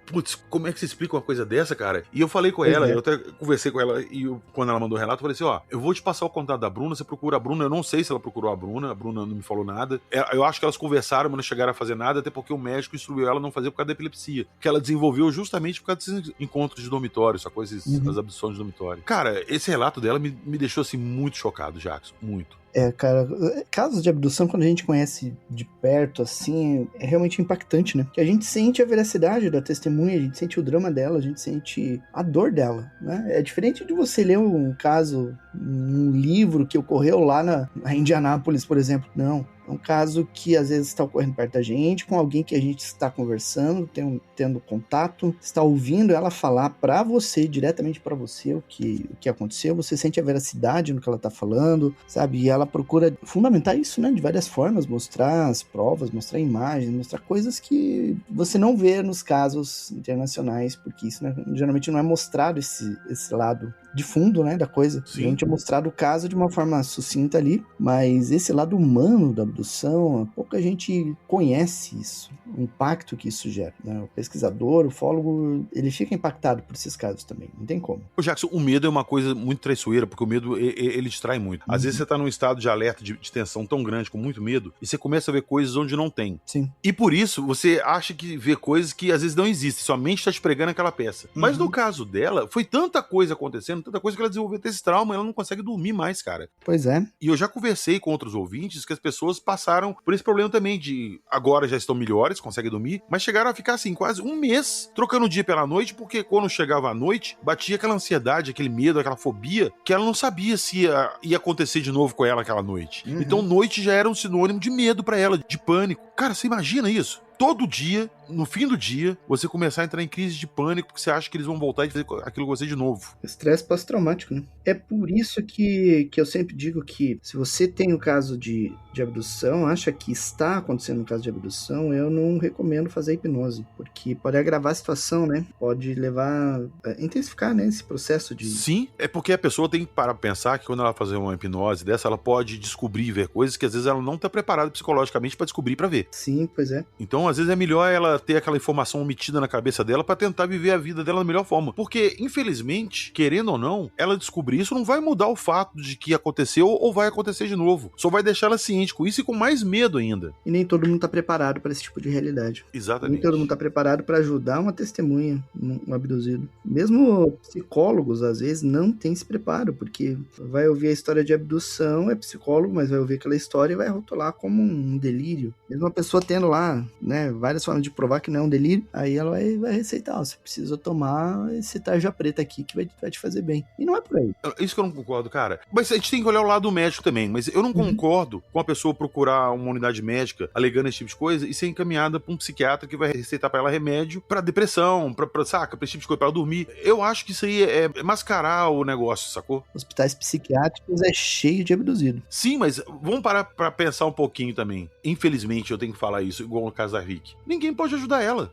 Putz, como é que você explica uma coisa dessa, cara? E eu falei com ela, eu até conversei com ela, e quando ela mandou o relato, eu falei assim, ó, eu vou te passar o contato da Bruna, você procura a Bruna, eu não sei se ela procurou a Bruna não me falou nada. Eu acho que elas conversaram, mas não chegaram a fazer nada, até porque o médico instruiu ela a não fazer por causa da epilepsia, que ela desenvolveu justamente por causa desses encontros de dormitório, essa coisa, as abduções de dormitório. Cara, esse relato dela me deixou, assim, muito chocado, Jackson, muito. Cara, casos de abdução, quando a gente conhece de perto, assim, é realmente impactante, né? Porque a gente sente a veracidade da testemunha, a gente sente o drama dela, a gente sente a dor dela, né? É diferente de você ler um caso, um livro que ocorreu lá na Indianápolis, por exemplo. Não. É um caso que às vezes está ocorrendo perto da gente, com alguém que a gente está conversando, tendo contato, está ouvindo ela falar para você, diretamente para você, o que aconteceu. Você sente a veracidade no que ela está falando, sabe? E ela procura fundamentar isso, né? De várias formas, mostrar as provas, mostrar imagens, mostrar coisas que você não vê nos casos internacionais, porque isso, né, geralmente não é mostrado esse lado de fundo, né, da coisa. Sim. A gente é mostrado o caso de uma forma sucinta ali, mas esse lado humano da abdução, pouca gente conhece isso, o impacto que isso gera, né? O pesquisador, o ufólogo, ele fica impactado por esses casos também, não tem como. Ô Jackson, o medo é uma coisa muito traiçoeira, porque o medo, ele distrai muito. Às vezes você tá num estado de alerta, de tensão tão grande, com muito medo, e você começa a ver coisas onde não tem. Sim. E por isso, você acha que vê coisas que às vezes não existem, sua mente tá te pregando aquela peça. Mas no caso dela, foi tanta coisa acontecendo, tanta coisa que ela desenvolveu esse trauma, ela não consegue dormir mais, cara. Pois é. E eu já conversei com outros ouvintes que as pessoas passaram por esse problema também de agora já estão melhores, conseguem dormir, mas chegaram a ficar assim quase um mês trocando o dia pela noite, porque quando chegava a noite, batia aquela ansiedade, aquele medo, aquela fobia, que ela não sabia se ia acontecer de novo com ela aquela noite. Então noite já era um sinônimo de medo pra ela, de pânico. Cara, você imagina isso? Todo dia, no fim do dia, você começar a entrar em crise de pânico porque você acha que eles vão voltar e fazer aquilo com você de novo. Estresse pós-traumático, né? É por isso que eu sempre digo que se você tem um caso de abdução, acha que está acontecendo um caso de abdução, eu não recomendo fazer hipnose, porque pode agravar a situação, né? Pode levar a intensificar, né, esse processo de... Sim, é porque a pessoa tem que parar pra pensar que quando ela fazer uma hipnose dessa, ela pode descobrir e ver coisas que às vezes ela não tá preparada psicologicamente pra descobrir e pra ver. Sim, pois é. Então, às vezes é melhor ela ter aquela informação omitida na cabeça dela pra tentar viver a vida dela da melhor forma. Porque, infelizmente, querendo ou não, ela descobrir isso não vai mudar o fato de que aconteceu ou vai acontecer de novo. Só vai deixar ela ciente com isso e com mais medo ainda. E nem todo mundo tá preparado pra esse tipo de realidade. Exatamente. Nem todo mundo tá preparado pra ajudar uma testemunha, um abduzido. Mesmo psicólogos, às vezes, não têm esse preparo, porque vai ouvir a história de abdução, é psicólogo, mas vai ouvir aquela história e vai rotular como um delírio. Mesmo uma pessoa tendo lá, né, várias formas de provar que não é um delírio, aí ela vai receitar, ó, você precisa tomar esse tarja preta aqui que vai te fazer bem. E não é por aí. Isso que eu não concordo, cara. Mas a gente tem que olhar o lado médico também, mas eu não concordo com a pessoa procurar uma unidade médica alegando esse tipo de coisa e ser encaminhada pra um psiquiatra que vai receitar pra ela remédio pra depressão, saca, pra esse tipo de coisa, pra ela dormir. Eu acho que isso aí é mascarar o negócio, sacou? Hospitais psiquiátricos é cheio de abduzido. Sim, mas vamos parar pra pensar um pouquinho também. Infelizmente, eu tenho que falar isso, igual no caso da Rick. Ninguém pode ajudar ela.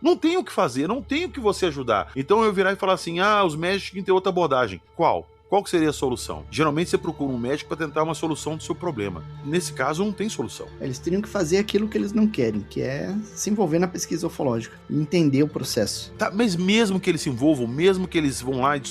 Não tem o que fazer, não tem o que você ajudar. Então eu virar e falar assim, os médicos têm que ter outra abordagem. Qual? Qual que seria a solução? Geralmente você procura um médico para tentar uma solução do seu problema. Nesse caso, não tem solução. Eles teriam que fazer aquilo que eles não querem, que é se envolver na pesquisa ufológica e entender o processo. Tá, mas mesmo que eles se envolvam, mesmo que eles vão lá e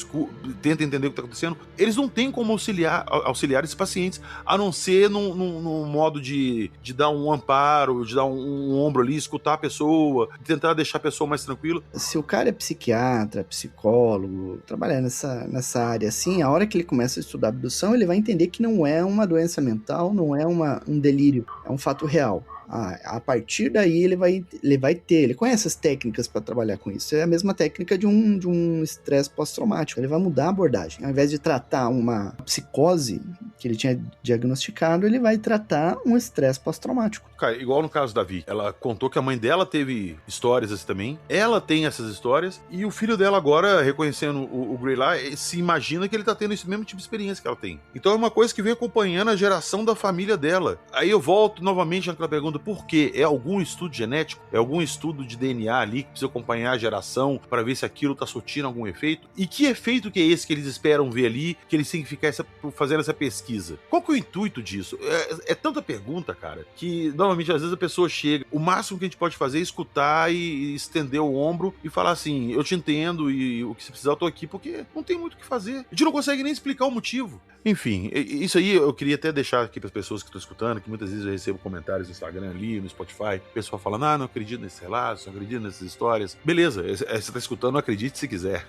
tentem entender o que está acontecendo, eles não têm como auxiliar esses pacientes, a não ser num modo de dar um amparo, de dar um ombro ali, escutar a pessoa, tentar deixar a pessoa mais tranquila. Se o cara é psiquiatra, psicólogo, trabalhar nessa área assim, a hora que ele começa a estudar abdução, ele vai entender que não é uma doença mental, não é um delírio, é um fato real. A partir daí ele conhece as técnicas para trabalhar com isso. É a mesma técnica de um estresse pós-traumático. Ele vai mudar a abordagem. Ao invés de tratar uma psicose que ele tinha diagnosticado, ele vai tratar um estresse pós-traumático. Cara, igual no caso da Vicky, ela contou que a mãe dela teve histórias assim também, ela tem essas histórias, e o filho dela agora, reconhecendo o Grey lá, se imagina que ele tá tendo esse mesmo tipo de experiência que ela tem. Então é uma coisa que vem acompanhando a geração da família dela. Aí eu volto novamente naquela pergunta, por quê? É algum estudo genético? É algum estudo de DNA ali que precisa acompanhar a geração para ver se aquilo tá surtindo algum efeito? E que efeito que é esse que eles esperam ver ali, que eles têm que ficar fazendo essa pesquisa? Qual que é o intuito disso? É tanta pergunta, cara, que normalmente às vezes a pessoa chega, o máximo que a gente pode fazer é escutar e estender o ombro e falar assim, eu te entendo e o que você precisar eu tô aqui, porque não tem muito o que fazer. A gente não consegue nem explicar o motivo. Enfim, isso aí eu queria até deixar aqui para as pessoas que estão escutando, que muitas vezes eu recebo comentários no Instagram ali, no Spotify, o pessoal falando, não acredito nesses relatos, não acredito nessas histórias. Beleza, você tá escutando, não acredite se quiser.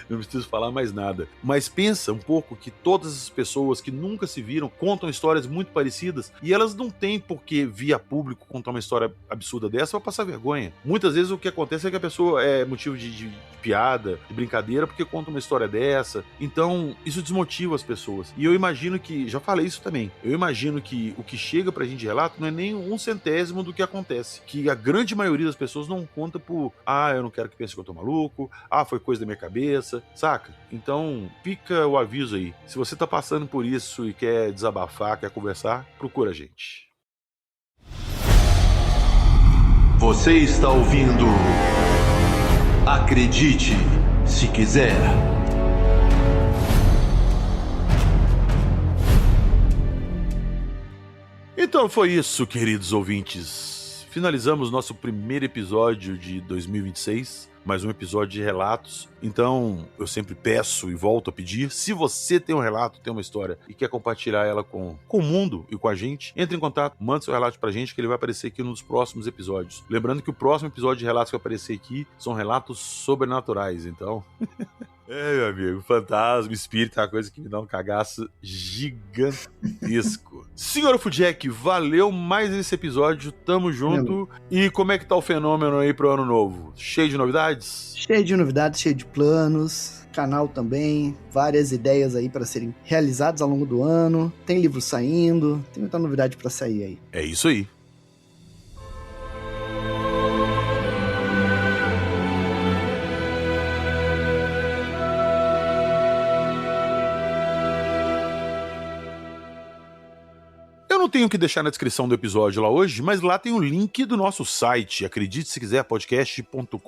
Não preciso falar mais nada. Mas pensa um pouco que todas as pessoas que nunca se viram contam histórias muito parecidas e elas não têm por que via público contar uma história absurda dessa pra passar vergonha. Muitas vezes o que acontece é que a pessoa é motivo de piada, de brincadeira, porque conta uma história dessa. Então, isso desmotiva as pessoas. E eu imagino que, já falei isso também, eu imagino que o que chega pra gente de relato não é nem 1/100º do que acontece. Que a grande maioria das pessoas não conta por, eu não quero que pense que eu tô maluco, foi coisa da minha cabeça, saca? Então, fica o aviso aí. Se você tá passando por isso e quer desabafar, quer conversar, procura a gente. Você está ouvindo Acredite Se Quiser. Então foi isso, queridos ouvintes. Finalizamos nosso primeiro episódio de 2026. Mais um episódio de relatos. Então, eu sempre peço e volto a pedir, se você tem um relato, tem uma história e quer compartilhar ela com o mundo e com a gente, entre em contato, manda seu relato pra gente que ele vai aparecer aqui nos próximos episódios. Lembrando que o próximo episódio de relatos que vai aparecer aqui são relatos sobrenaturais, então... meu amigo, fantasma, espírito é uma coisa que me dá um cagaço gigantesco. Senhor Fudjack, valeu mais esse episódio, tamo junto. E como é que tá o fenômeno aí pro ano novo? Cheio de novidades? Cheio de novidades, cheio de planos, canal também, várias ideias aí para serem realizadas ao longo do ano, tem livro saindo, tem muita novidade para sair aí. É isso aí. Não tenho que deixar na descrição do episódio lá hoje, mas lá tem o link do nosso site, acredite se quiser, podcast.com.br.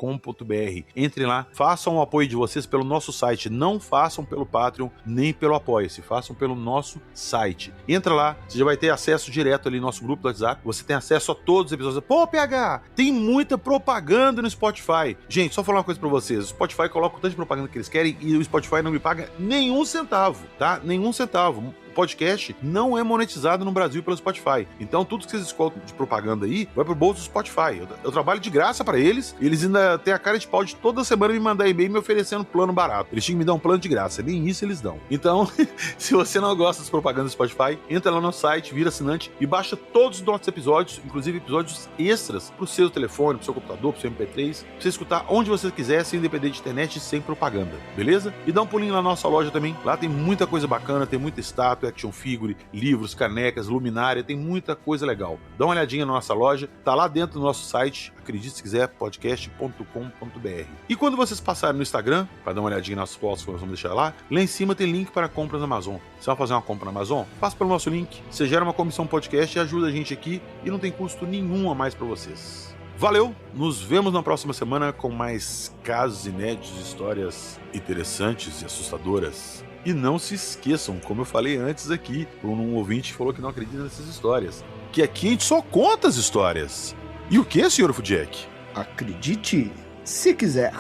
Entrem lá, façam o apoio de vocês pelo nosso site, não façam pelo Patreon, nem pelo Apoia-se, façam pelo nosso site. Entra lá, você já vai ter acesso direto ali no nosso grupo do WhatsApp, você tem acesso a todos os episódios. Pô, PH, tem muita propaganda no Spotify. Gente, só falar uma coisa pra vocês, o Spotify coloca o tanto de propaganda que eles querem e o Spotify não me paga nenhum centavo, tá? Nenhum centavo. Podcast não é monetizado no Brasil pelo Spotify. Então tudo que vocês escutam de propaganda aí vai pro bolso do Spotify. Eu trabalho de graça pra eles e eles ainda têm a cara de pau de toda semana me mandar e-mail me oferecendo plano barato. Eles tinham que me dar um plano de graça. Nem isso eles dão. Então, se você não gosta das propagandas do Spotify, entra lá no site, vira assinante e baixa todos os nossos episódios, inclusive episódios extras, pro seu telefone, pro seu computador, pro seu MP3, pra você escutar onde você quiser, sem depender de internet e sem propaganda. Beleza? E dá um pulinho lá na nossa loja também. Lá tem muita coisa bacana, tem muita estátua, action figure, livros, canecas, luminária, tem muita coisa legal. Dá uma olhadinha na nossa loja, tá lá dentro do nosso site, acredite se quiser, podcast.com.br. E quando vocês passarem no Instagram, para dar uma olhadinha nas fotos que nós vamos deixar lá em cima tem link para compras na Amazon. Você vai fazer uma compra na Amazon? Passa pelo nosso link, você gera uma comissão podcast e ajuda a gente aqui e não tem custo nenhum a mais para vocês. Valeu, nos vemos na próxima semana com mais casos inéditos, histórias interessantes e assustadoras. E não se esqueçam, como eu falei antes aqui, um ouvinte falou que não acredita nessas histórias, que aqui a gente só conta as histórias. E o que, senhor Fudjack? Acredite se quiser.